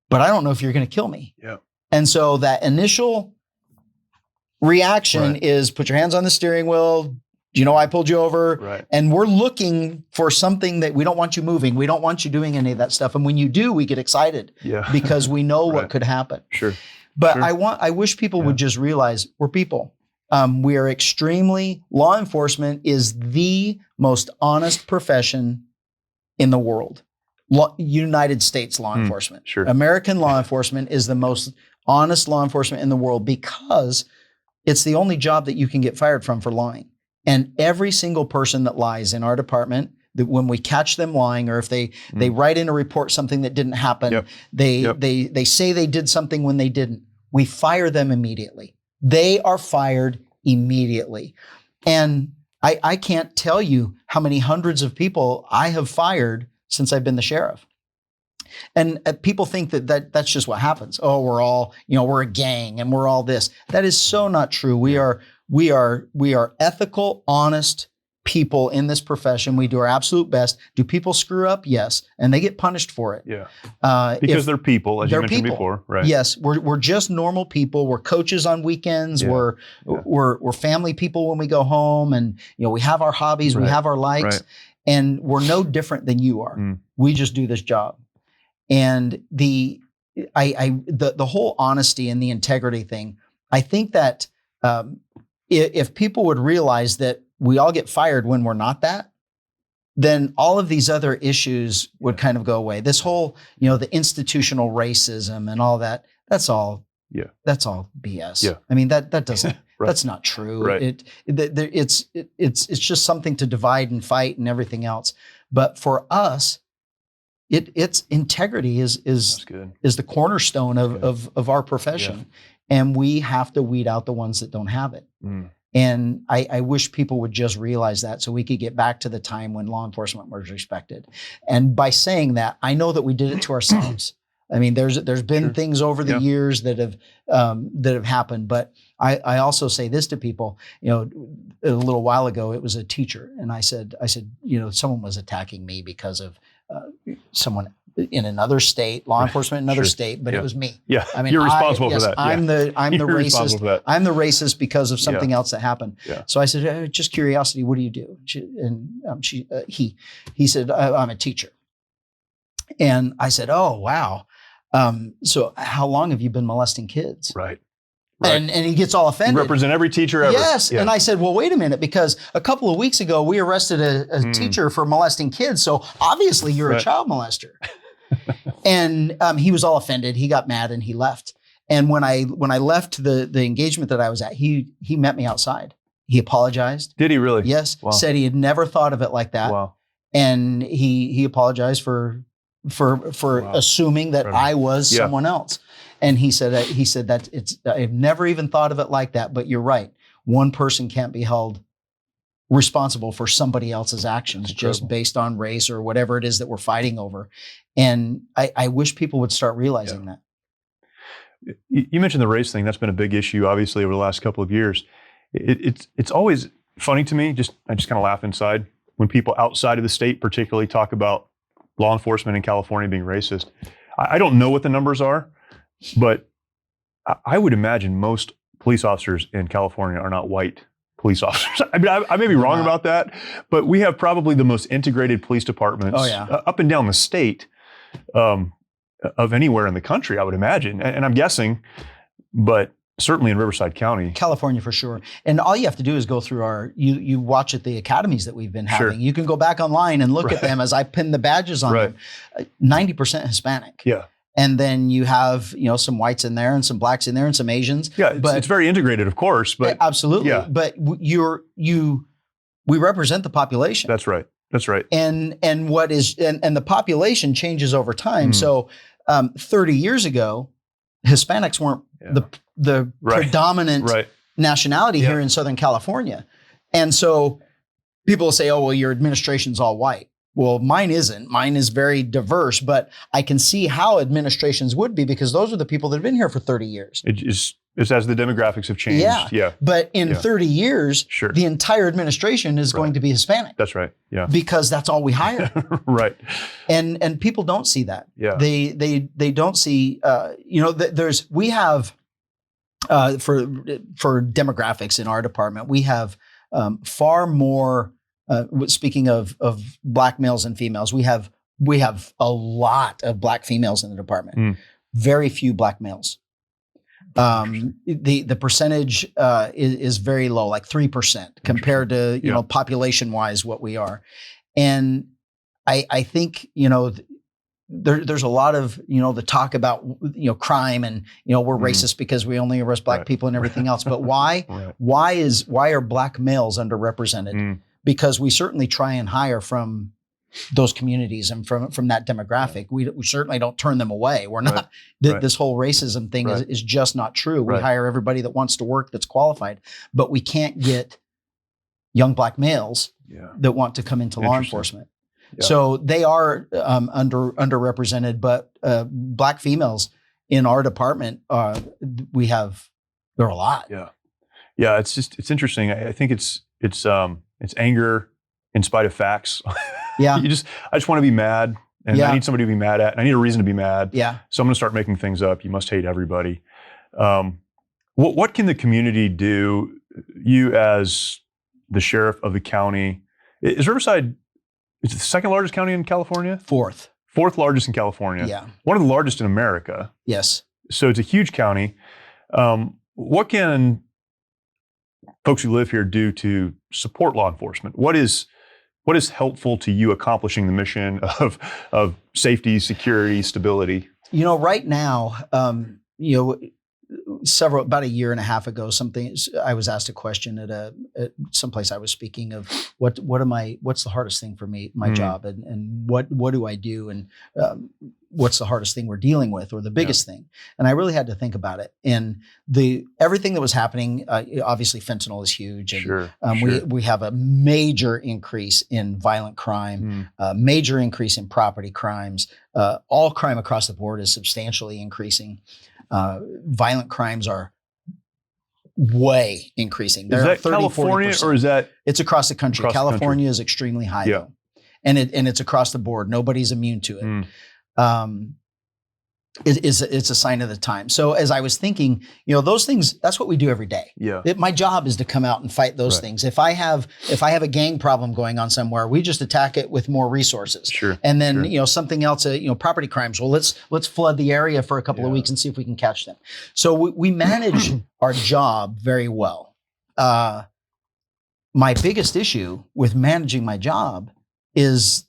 but I don't know if you're going to kill me. Yeah. And so that initial reaction is put your hands on the steering wheel. Do you know I pulled you over? Right. And we're looking for something that we don't want you moving. We don't want you doing any of that stuff. And when you do, we get excited because we know what could happen. Sure. But I wish people would just realize we're people. We are law enforcement is the most honest profession in the world. United States law enforcement. Sure. American law enforcement is the most honest law enforcement in the world because it's the only job that you can get fired from for lying. And every single person that lies in our department, when we catch them lying, or if they write in a report something that didn't happen, they say they did something when they didn't, we fire them immediately. They are fired immediately. And I can't tell you how many hundreds of people I have fired since I've been the sheriff. And people think that's just what happens. Oh, we're all, we're a gang and we're all this. That is so not true. We are ethical, honest people in this profession. We do our absolute best. Do people screw up? Yes. And they get punished for it. Yeah. Because they're people, as you mentioned before, right? Yes. We're just normal people. We're coaches on weekends. We're family people when we go home, and we have our hobbies, we have our likes, and we're no different than you are. We just do this job. And the whole honesty and the integrity thing, I think that if people would realize that we all get fired when we're not that, then all of these other issues would kind of go away. This whole, the institutional racism and all that, that's all BS. Yeah. I mean, that doesn't, that's not true. Right. It's just something to divide and fight and everything else. But for us, it's integrity is the cornerstone of our profession. Yeah. And we have to weed out the ones that don't have it. And I wish people would just realize that, so we could get back to the time when law enforcement was respected. And by saying that, I know that we did it to ourselves. I mean, there's been things over the years that have happened. But I also say this to people. A little while ago, it was a teacher, and I said, someone was attacking me because of someone in another state, law enforcement in another state, but it was me. Yeah, I mean, you're responsible for that. I'm the racist. I'm the racist because of something else that happened. Yeah. So I said, just curiosity, what do you do? He said, I'm a teacher. And I said, oh, wow. So how long have you been molesting kids? Right. And he gets all offended. You represent every teacher ever. Yes. Yeah. And I said, well, wait a minute, because a couple of weeks ago, we arrested a teacher for molesting kids. So obviously you're a child molester. And he was all offended. He got mad and he left. And when I left the engagement that I was at, he met me outside. He apologized. Did he really? Yes. Wow. Said he had never thought of it like that. Wow. And he apologized for assuming that I was someone else. And he said that I've never even thought of it like that, but you're right. One person can't be held responsible for somebody else's actions just based on race or whatever it is that we're fighting over. And I wish people would start realizing that. You mentioned the race thing. That's been a big issue, obviously, over the last couple of years. It's always funny to me. I just kind of laugh inside when people outside of the state particularly talk about law enforcement in California being racist. I don't know what the numbers are, but I would imagine most police officers in California are not white police officers. I mean, I may be wrong about that, but we have probably the most integrated police departments up and down the state of anywhere in the country, I would imagine. And I'm guessing, but certainly in Riverside County. California for sure. And all you have to do is go through you watch at the academies that we've been having. Sure. You can go back online and look at them as I pin the badges on them. 90% Hispanic. Yeah. And then you have, some whites in there and some blacks in there and some Asians. Yeah, it's very integrated, of course. But absolutely. Yeah. But we represent the population. That's right. And the population changes over time. So 30 years ago, Hispanics weren't the predominant nationality here in Southern California. And so people will say, oh, well, your administration's all white. Well, mine isn't. Mine is very diverse, but I can see how administrations would be, because those are the people that have been here for 30 years. It's as the demographics have changed. Yeah. But in 30 years, the entire administration is going to be Hispanic. That's right. Yeah. Because that's all we hire. Right. And people don't see that. Yeah. They don't see, we have, for demographics in our department, we have far more, speaking of black males and females, we have a lot of black females in the department. Very few black males. The percentage is very low, like 3% compared to population wise what we are. And I think there's a lot of the talk about crime and we're racist because we only arrest black people and everything else. But why are black males underrepresented? Because we certainly try and hire from those communities and from that demographic. We certainly don't turn them away. We're not, this whole racism thing is just not true. We hire everybody that wants to work, that's qualified, but we can't get young Black males that want to come into law enforcement. Yeah. So they are underrepresented, but Black females in our department, there are a lot. Yeah. Yeah. It's interesting. I think it's anger in spite of facts. Yeah. I just want to be mad, and I need somebody to be mad at, and I need a reason to be mad. Yeah. So I'm going to start making things up. You must hate everybody. What can the community do? You as the sheriff of the county, is Riverside, it's the second largest county in California? Fourth largest in California. Yeah. One of the largest in America. Yes. So it's a huge county. What can folks who live here do to support law enforcement? What is helpful to you accomplishing the mission of safety, security, stability? Right now, about a year and a half ago, I was asked a question at someplace I was speaking of what's the hardest thing for me, my job, and what do I do, and what's the hardest thing we're dealing with, or the biggest thing. And I really had to think about it. And everything that was happening, obviously fentanyl is huge. And we have a major increase in violent crime, major increase in property crimes. All crime across the board is substantially increasing. Violent crimes are way increasing. Is that California 40%. Or is that? It's across the country. California is extremely high though. And it's across the board. Nobody's immune to it. It's a sign of the time. So as I was thinking, those things, that's what we do every day. Yeah. My job is to come out and fight those things. If I have a gang problem going on somewhere, we just attack it with more resources. Sure. And then, something else, property crimes. Well, let's flood the area for a couple of weeks and see if we can catch them. So we manage our job very well. My biggest issue with managing my job is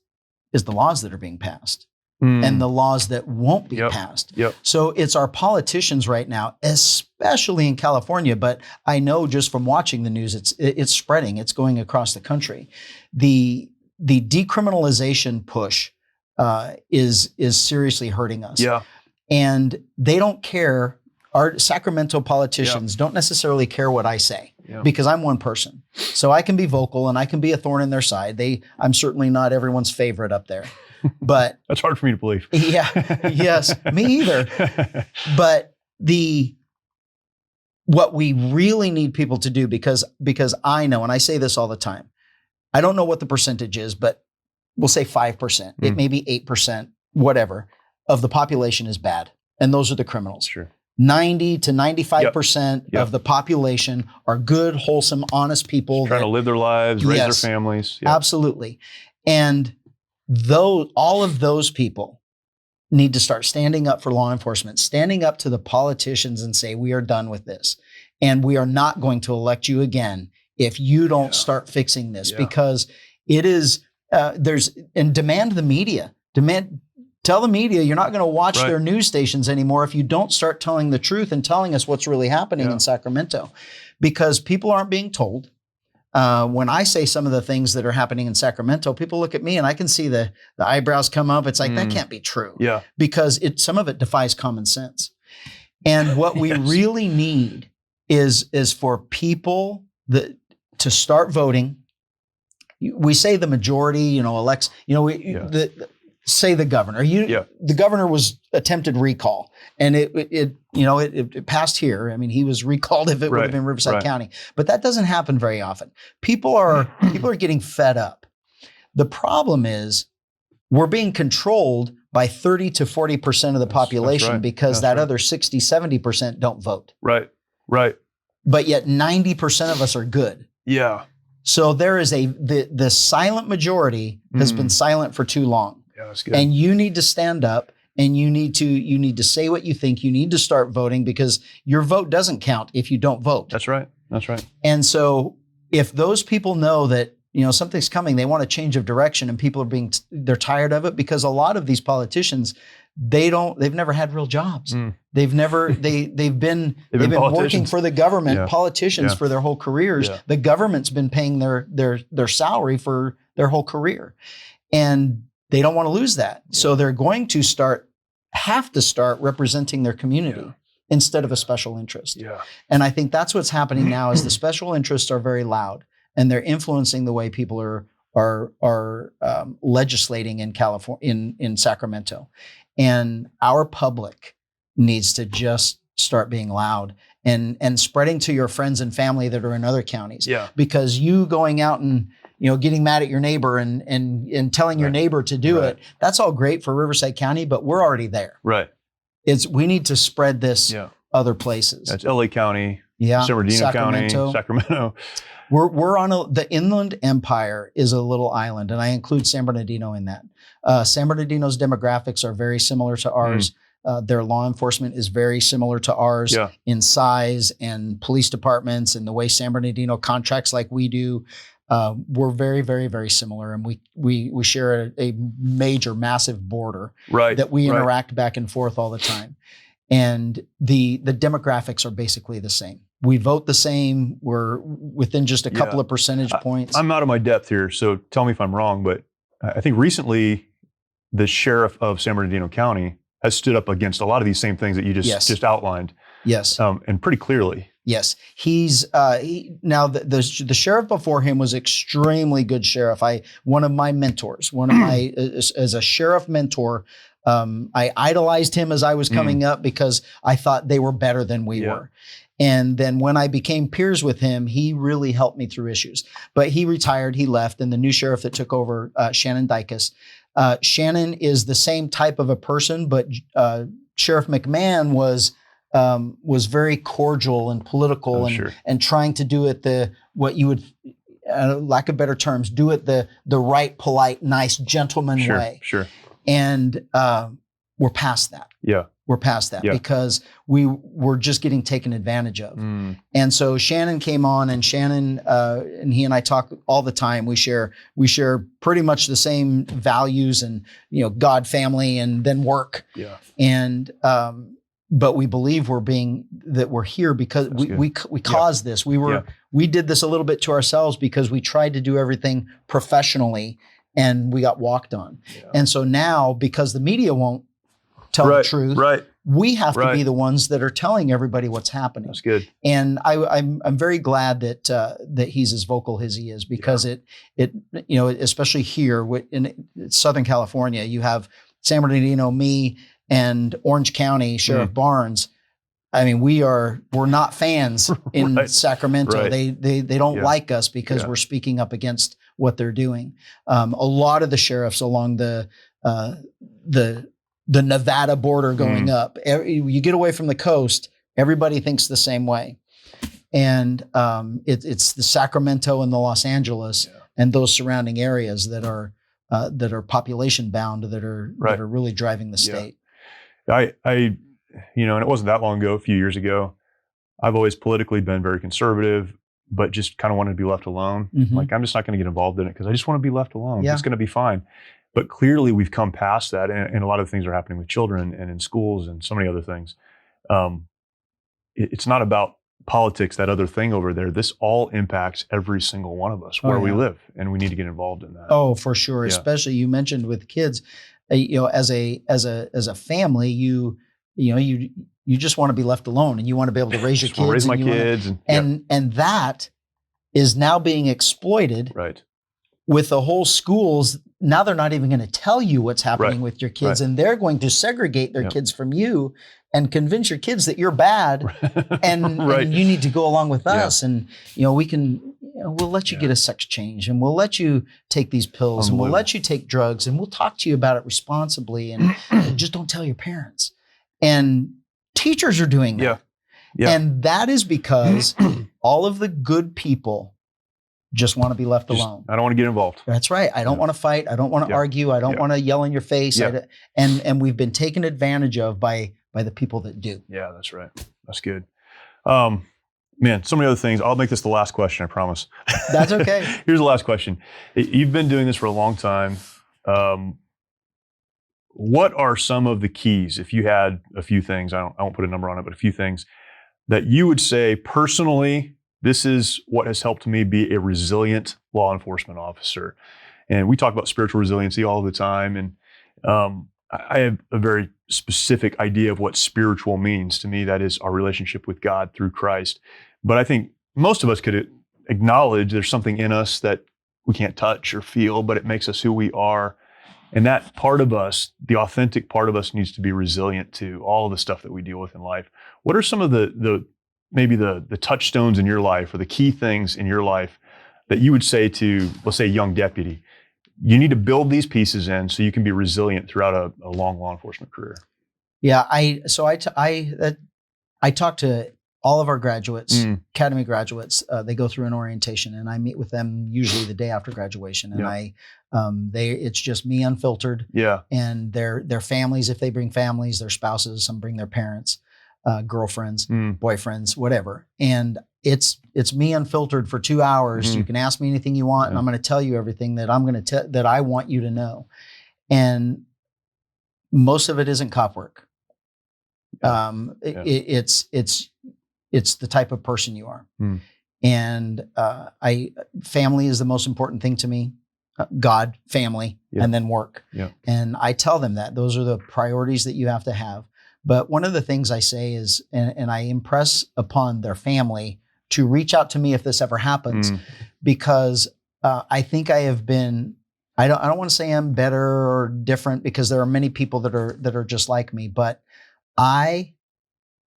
the laws that are being passed. And the laws that won't be passed. Yep. So it's our politicians right now, especially in California, but I know just from watching the news, it's spreading. It's going across the country. The decriminalization push is seriously hurting us. Yeah. And they don't care. Our Sacramento politicians don't necessarily care what I say because I'm one person. So I can be vocal and I can be a thorn in their side. I'm certainly not everyone's favorite up there. But that's hard for me to believe. Yeah. Yes. Me either. But what we really need people to do, because I know, and I say this all the time, I don't know what the percentage is, but we'll say 5%. It may be 8%, whatever, of the population is bad. And those are the criminals. Sure. 90 to 95% of the population are good, wholesome, honest people. Trying to live their lives, raise their families. Yep. Absolutely. And all of those people need to start standing up for law enforcement, standing up to the politicians and say, we are done with this. And we are not going to elect you again if you don't start fixing this, because it is, demand the media, tell the media you're not going to watch their news stations anymore if you don't start telling the truth and telling us what's really happening in Sacramento, because people aren't being told. When I say some of the things that are happening in Sacramento, people look at me and I can see the eyebrows come up. It's like, that can't be true. Yeah. Because some of it defies common sense. And what we really need is for people to start voting. We say the majority, elects, say the governor. The governor was attempted recall, and it passed here. I mean, he was recalled if it would have been Riverside County, but that doesn't happen very often. People are getting fed up. The problem is we're being controlled by 30 to 40% of the population because that other 60, 70% don't vote. Right. But yet 90% of us are good. Yeah. So there is the silent majority has been silent for too long. Yeah, that's good. And you need to stand up and you need to say what you think. You need to start voting, because your vote doesn't count if you don't vote. That's right. And so if those people know that, something's coming, they want a change of direction, and people are they're tired of it, because a lot of these politicians, they've never had real jobs. They've been working for the government, politicians for their whole careers. The government's been paying their salary for their whole career. And they don't want to lose that. So they're going to have to start representing their community instead of a special interest. Yeah. And I think that's what's happening now is the special interests are very loud and they're influencing the way people are legislating in California, in Sacramento. And our public needs to just start being loud and spreading to your friends and family that are in other counties. Yeah. Because you going out and getting mad at your neighbor and telling your neighbor to do it, that's all great for Riverside County, but we're already there. Right. We need to spread this other places. That's LA County, San Bernardino County, Sacramento. We're on the Inland Empire is a little island, and I include San Bernardino in that. San Bernardino's demographics are very similar to ours. Their law enforcement is very similar to ours in size and police departments and the way San Bernardino contracts like we do. We're very, very, very similar, and we share a major, massive border that we interact back and forth all the time. And the demographics are basically the same. We vote the same. We're within just a couple of percentage points. I'm out of my depth here, so tell me if I'm wrong, but I think recently the sheriff of San Bernardino County has stood up against a lot of these same things that you just outlined. Yes. And pretty clearly. Yes. He's now the sheriff before him was extremely good sheriff. One of my mentors, as a sheriff mentor, I idolized him as I was coming up because I thought they were better than we were. And then when I became peers with him, he really helped me through issues. But he retired, he left, and the new sheriff that took over, Shannon Dicus. Shannon is the same type of a person, but Sheriff McMahon was very cordial and political and trying to do it what you would, lack of better terms, do it the right, polite, nice, gentleman way. Sure. And we're past that. Yeah. We're past that because we were just getting taken advantage of. And so Shannon came on, and Shannon and he and I talk all the time. We share pretty much the same values and God, family, and then work. Yeah. And but we believe we're here because we caused this. We did this a little bit to ourselves because we tried to do everything professionally and we got walked on. Yeah. And so now, because the media won't tell the truth, we have to be the ones that are telling everybody what's happening. That's good. And I'm very glad that he's as vocal as he is, because it especially here in Southern California, you have San Bernardino, me, and Orange County Sheriff Barnes. I mean, we're not fans in Sacramento. They don't like us because we're speaking up against what they're doing. A lot of the sheriffs along the Nevada border going up, you get away from the coast, everybody thinks the same way. And it's the Sacramento and the Los Angeles and those surrounding areas that are population bound, that are really driving the state. I and it wasn't that long ago, a few years ago, I've always politically been very conservative, but just kind of wanted to be left alone. Like, I'm just not going to get involved in it because I just want to be left alone. It's going to be fine. But clearly we've come past that, and a lot of things are happening with children and in schools and so many other things. It's not about politics, that other thing over there. This all impacts every single one of us where we live, and we need to get involved in that. Oh, for sure. Yeah. Especially you mentioned with kids, as a family, you just want to be left alone, and you want to be able to raise your kids. Raise my kids. And that is now being exploited. Right. With the whole schools, now they're not even going to tell you what's happening with your kids, and they're going to segregate their kids from you and convince your kids that you're bad and you need to go along with us. And we'll let you get a sex change, and we'll let you take these pills, and we'll let you take drugs, and we'll talk to you about it responsibly, and just don't tell your parents. And teachers are doing that. And that is because all of the good people just want to be left alone. I don't want to get involved. That's right. I don't want to fight. I don't want to argue. I don't want to yell in your face. And we've been taken advantage of by the people that do. Yeah, that's right. That's good. Man, so many other things. I'll make this the last question, I promise. That's okay. Here's the last question. You've been doing this for a long time. What are some of the keys, if you had a few things, I won't put a number on it, but a few things that you would say personally, this is what has helped me be a resilient law enforcement officer? And we talk about spiritual resiliency all the time. And I have a very specific idea of what spiritual means. To me, that is our relationship with God through Christ. But I think most of us could acknowledge there's something in us that we can't touch or feel, but it makes us who we are. And that part of us, the authentic part of us, needs to be resilient to all of the stuff that we deal with in life. What are some of maybe the touchstones in your life or the key things in your life that you would say to, let's say, a young deputy? You need to build these pieces in so you can be resilient throughout a long law enforcement career. Yeah, I talk to all of our graduates, academy graduates. They go through an orientation, and I meet with them usually the day after graduation. And it's just me unfiltered. Yeah, and their families, if they bring families, their spouses, some bring their parents, girlfriends, boyfriends, whatever. And it's me unfiltered for 2 hours. You can ask me anything you want, and I'm going to tell you everything that that I want you to know. And most of it isn't cop work. It's the type of person you are. And family is the most important thing to me. God, family, and then work. And I tell them that those are the priorities that you have to have. But one of the things I say is, and I impress upon their family to reach out to me if this ever happens, because I think I have been, I don't want to say I'm better or different, because there are many people that are just like me, but I'm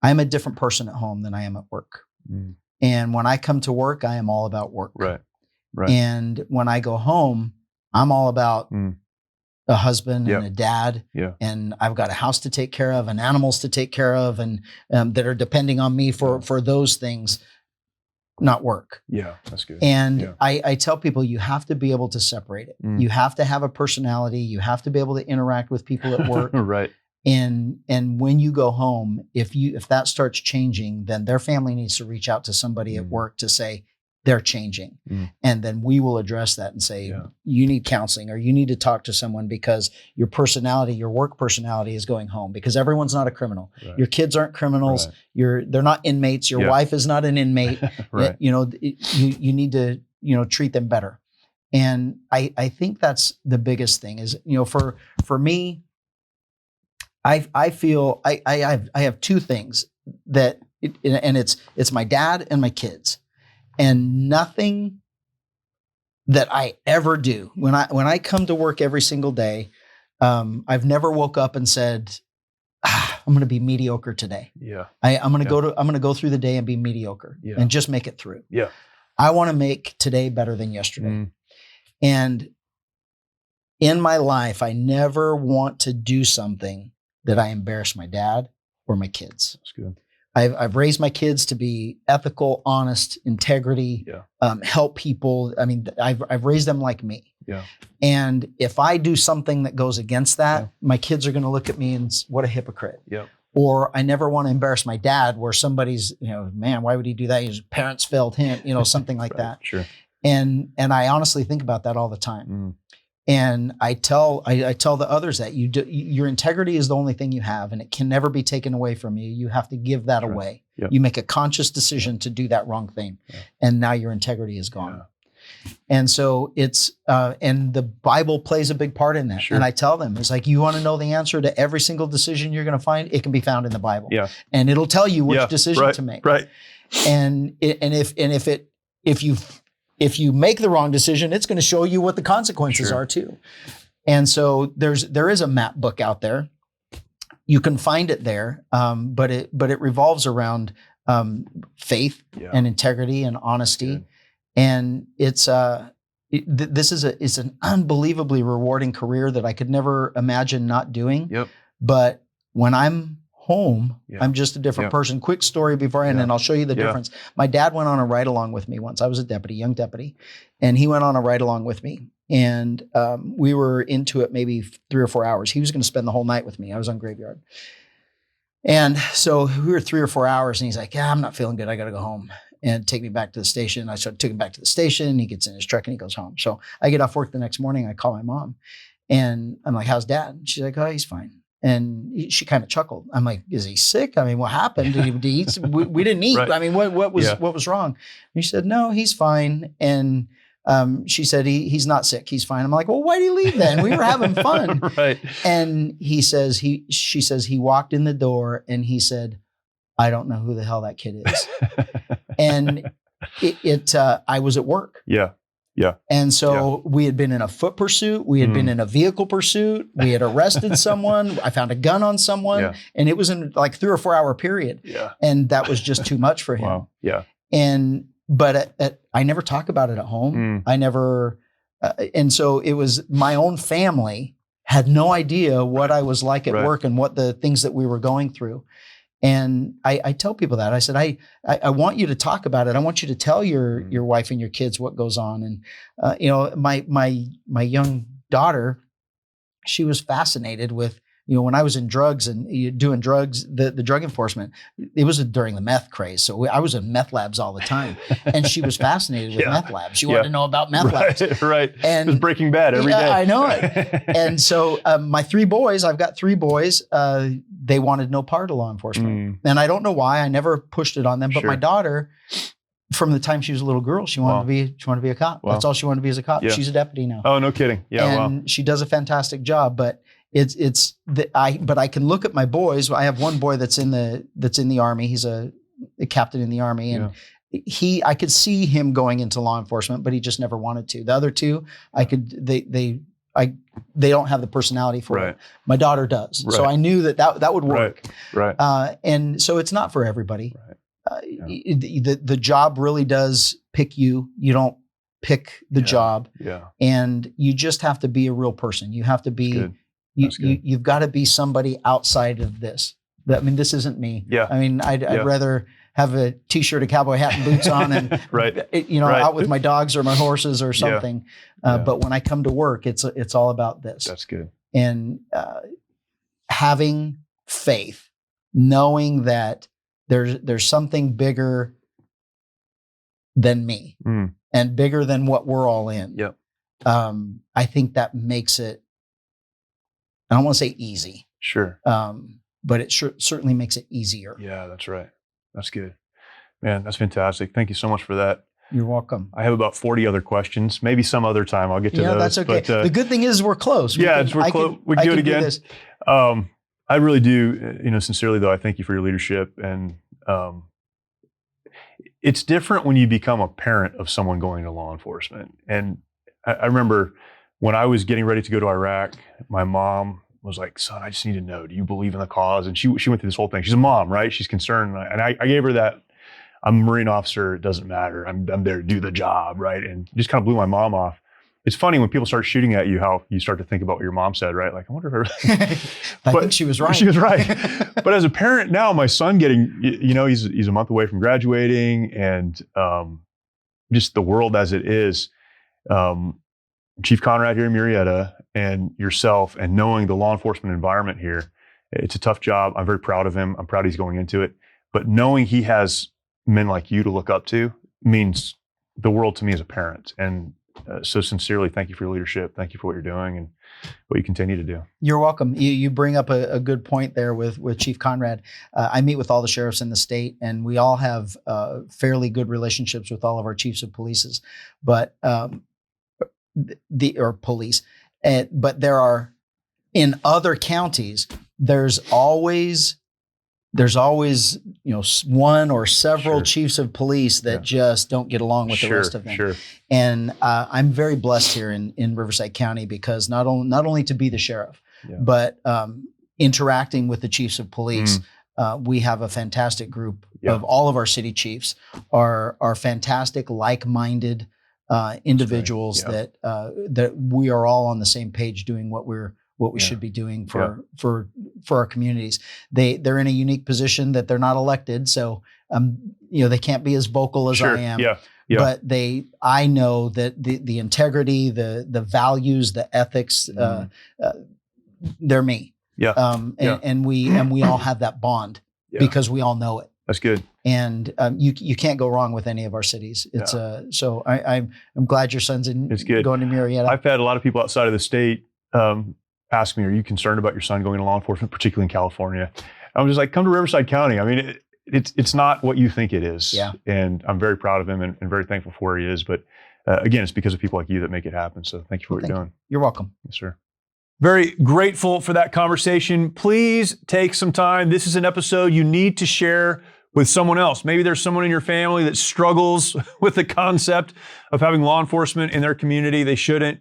a different person at home than I am at work. And when I come to work, I am all about work. Right. And when I go home, I'm all about a husband and a dad, and I've got a house to take care of and animals to take care of, and that are depending on me for those things, not work. Yeah, that's good. And I tell people, you have to be able to separate it. You have to have a personality. You have to be able to interact with people at work. Right. And when you go home, if that starts changing, then their family needs to reach out to somebody at work to say, they're changing. And then we will address that and say, you need counseling, or you need to talk to someone because your personality, your work personality is going home, because everyone's not a criminal. Right. Your kids aren't criminals. Right. They're not inmates. Your wife is not an inmate. Right. You need to, treat them better. And I think that's the biggest thing is, for me, I feel I have two things that, and it's my dad and my kids. And nothing that I ever do when I come to work every single day, I've never woke up and said, I'm going to be mediocre today. Yeah, I'm going to go through the day and be mediocre and just make it through. Yeah, I want to make today better than yesterday. And in my life, I never want to do something that I embarrass my dad or my kids. That's good. I've raised my kids to be ethical, honest, integrity, help people. I mean, I've raised them like me. Yeah. And if I do something that goes against that, my kids are going to look at me and what a hypocrite. Yeah. Or I never want to embarrass my dad, where somebody's, man, why would he do that? His parents failed him, something like that. Sure. And I honestly think about that all the time. And I tell the others that your integrity is the only thing you have, and it can never be taken away from you. You have to give that away. Yep. You make a conscious decision to do that wrong thing, and now your integrity is gone. Yeah. And so it's and the Bible plays a big part in that. Sure. And I tell them, it's like, you want to know the answer to every single decision you're going to find, it can be found in the Bible. Yeah. And it'll tell you which decision to make. Right. And if you make the wrong decision, it's going to show you what the consequences are too. And so there is a map book out there. You can find it there, but it revolves around faith and integrity and honesty. Good. And it's an unbelievably rewarding career that I could never imagine not doing. Yep. But when I'm home, I'm just a different person. Quick story before I end, and I'll show you the difference. My dad went on a ride along with me once. I was a young deputy, and he went on a ride along with me. And we were into it maybe 3 or 4 hours. He was going to spend the whole night with me. I was on graveyard. And so we were 3 or 4 hours, and he's like, I'm not feeling good. I got to go home and take me back to the station. I took him back to the station. He gets in his truck and he goes home. So I get off work the next morning. I call my mom, and I'm like, how's dad? She's like, oh, he's fine. And she kind of chuckled. I'm like, is he sick? I mean, what happened? Did he eat? We didn't eat. Right. I mean, what was wrong? And she said, no, he's fine. And She said, he's not sick. He's fine. I'm like, well, why did he leave then? We were having fun. Right. And she says, he walked in the door and he said, I don't know who the hell that kid is. And I was at work. Yeah. Yeah. And so we had been in a foot pursuit. We had been in a vehicle pursuit. We had arrested someone. I found a gun on someone, and it was in like 3 or 4 hour period. Yeah. And that was just too much for him. Wow. Yeah. But I never talk about it at home. I never, and so it was my own family had no idea what I was like at work and what the things that we were going through. And I tell people that. I said, I want you to talk about it. I want you to tell your wife and your kids what goes on. And my young daughter, she was fascinated with, when I was in drugs and doing drugs, the drug enforcement, it was during the meth craze. So I was in meth labs all the time. And she was fascinated with meth labs. She wanted to know about meth labs. Right. And it was Breaking Bad every day. I know it. And so my 3 boys, I've got 3 boys, they wanted no part of law enforcement. And I don't know why. I never pushed it on them. But my daughter, from the time she was a little girl, she wanted to be a cop. Wow. That's all she wanted to be as a cop. Yeah. She's a deputy now. Oh, no kidding. Yeah. And she does a fantastic job. But but I can look at my boys. I have one boy that's in the Army. He's a captain in the Army, and I could see him going into law enforcement, but he just never wanted to. The other 2, they don't have the personality for it. My daughter does. So I knew that would work. Right. And so it's not for everybody. The job really does pick you. You don't pick the job. Yeah. And you just have to be a real person. You have to be. You've got to be somebody outside of this. I mean, this isn't me. Yeah. I mean, I'd rather have a t-shirt, a cowboy hat, and boots on, and out with my dogs or my horses or something. But when I come to work, it's all about this. That's good. And having faith, knowing that there's something bigger than me and bigger than what we're all in. Yep. I think that makes it. I don't want to say easy. Sure. But it certainly makes it easier. Yeah, that's right. That's good. Man, that's fantastic. Thank you so much for that. You're welcome. I have about 40 other questions. Maybe some other time I'll get to those. Yeah, that's okay. But, the good thing is we're close. We're close. We can do it again. I really do, sincerely though, I thank you for your leadership. And it's different when you become a parent of someone going to law enforcement. And I remember when I was getting ready to go to Iraq, my mom was like, son, I just need to know, do you believe in the cause? And she went through this whole thing. She's a mom, right? She's concerned. And I gave her that, I'm a Marine officer, it doesn't matter. I'm there to do the job, right? And just kind of blew my mom off. It's funny when people start shooting at you, how you start to think about what your mom said, right? Like, I wonder if I think she was right. She was right. But as a parent now, my son he's a month away from graduating, and just the world as it is, Chief Conrad here in Murrieta and yourself, and knowing the law enforcement environment here, it's a tough job. I'm very proud of him. I'm proud he's going into it. But knowing he has men like you to look up to means the world to me as a parent. And so sincerely, thank you for your leadership. Thank you for what you're doing and what you continue to do. You're welcome. You bring up a good point there with Chief Conrad. I meet with all the sheriffs in the state, and we all have fairly good relationships with all of our chiefs of police. But police. But there are, in other counties, there's always one or several chiefs of police that just don't get along with the rest of them. Sure. And I'm very blessed here in Riverside County, because not only to be the sheriff, but interacting with the chiefs of police. We have a fantastic group of all of our city chiefs are fantastic, like-minded individuals that we are all on the same page doing what we should be doing for our communities. They're in a unique position that they're not elected, so they can't be as vocal as I am. But I know that the integrity, the values, the ethics, they're me. And we all have that bond because we all know it. That's good. And you can't go wrong with any of our cities. It's so I'm glad your son's going to Murrieta. I've had a lot of people outside of the state ask me, "Are you concerned about your son going to law enforcement, particularly in California?" I'm just like, "Come to Riverside County." I mean, it's not what you think it is. Yeah. And I'm very proud of him and very thankful for where he is. But again, it's because of people like you that make it happen. So thank you for what you're doing. You're welcome. Yes, sir. Very grateful for that conversation. Please take some time. This is an episode you need to share with someone else. Maybe there's someone in your family that struggles with the concept of having law enforcement in their community. They shouldn't.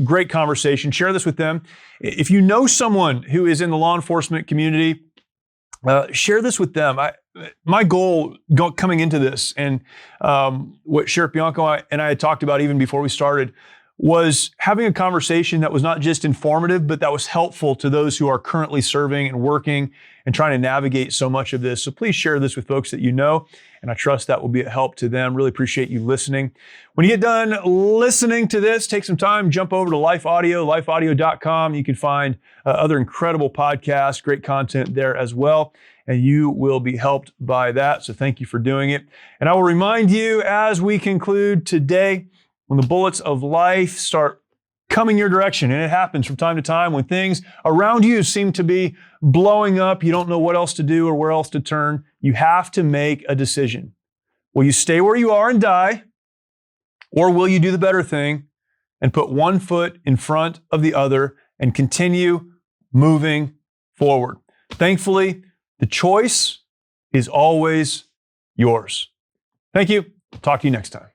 Great conversation. Share this with them. If you know someone who is in the law enforcement community, share this with them. My goal coming into this, and what Sheriff Bianco and I had talked about even before we started, was having a conversation that was not just informative, but that was helpful to those who are currently serving and working and trying to navigate so much of this. So please share this with folks that you know, and I trust that will be a help to them. Really appreciate you listening. When you get done listening to this, take some time, jump over to Life Audio, lifeaudio.com. You can find other incredible podcasts, great content there as well, and you will be helped by that. So thank you for doing it. And I will remind you as we conclude today, when the bullets of life start coming your direction, and it happens from time to time when things around you seem to be blowing up, you don't know what else to do or where else to turn, you have to make a decision. Will you stay where you are and die, or will you do the better thing and put one foot in front of the other and continue moving forward? Thankfully, the choice is always yours. Thank you. Talk to you next time.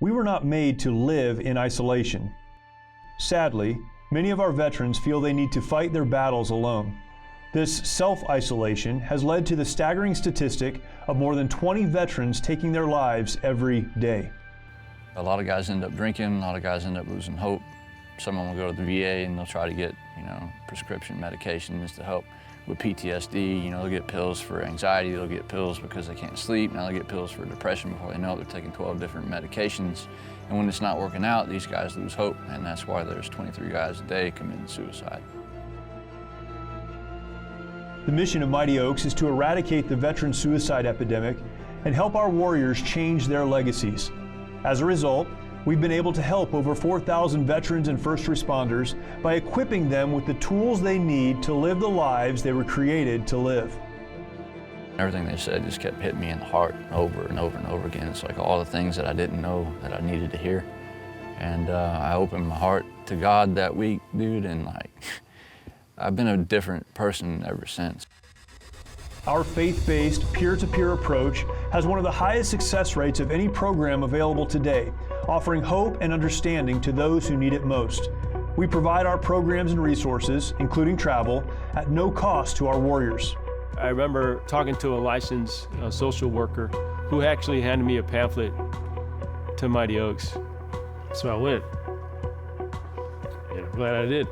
We were not made to live in isolation. Sadly, many of our veterans feel they need to fight their battles alone. This self-isolation has led to the staggering statistic of more than 20 veterans taking their lives every day. A lot of guys end up drinking, a lot of guys end up losing hope. Someone will go to the VA and they'll try to get, prescription medications to help with PTSD. They'll get pills for anxiety, they'll get pills because they can't sleep, now they'll get pills for depression before they know it. They're taking 12 different medications. And when it's not working out, these guys lose hope, and that's why there's 23 guys a day committing suicide. The mission of Mighty Oaks is to eradicate the veteran suicide epidemic and help our warriors change their legacies. As a result, we've been able to help over 4,000 veterans and first responders by equipping them with the tools they need to live the lives they were created to live. Everything they said just kept hitting me in the heart over and over and over again. It's like all the things that I didn't know that I needed to hear. And I opened my heart to God that week, dude, and I've been a different person ever since. Our faith-based, peer-to-peer approach has one of the highest success rates of any program available today, offering hope and understanding to those who need it most. We provide our programs and resources, including travel, at no cost to our warriors. I remember talking to a licensed social worker who actually handed me a pamphlet to Mighty Oaks. So I went, and I'm glad I did.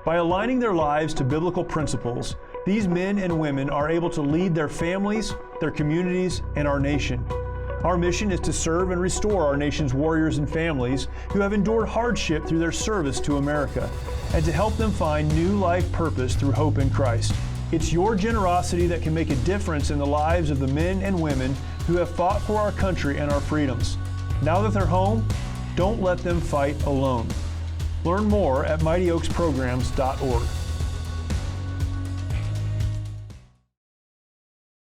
By aligning their lives to biblical principles, these men and women are able to lead their families, their communities, and our nation. Our mission is to serve and restore our nation's warriors and families who have endured hardship through their service to America, and to help them find new life purpose through hope in Christ. It's your generosity that can make a difference in the lives of the men and women who have fought for our country and our freedoms. Now that they're home, don't let them fight alone. Learn more at mightyoaksprograms.org.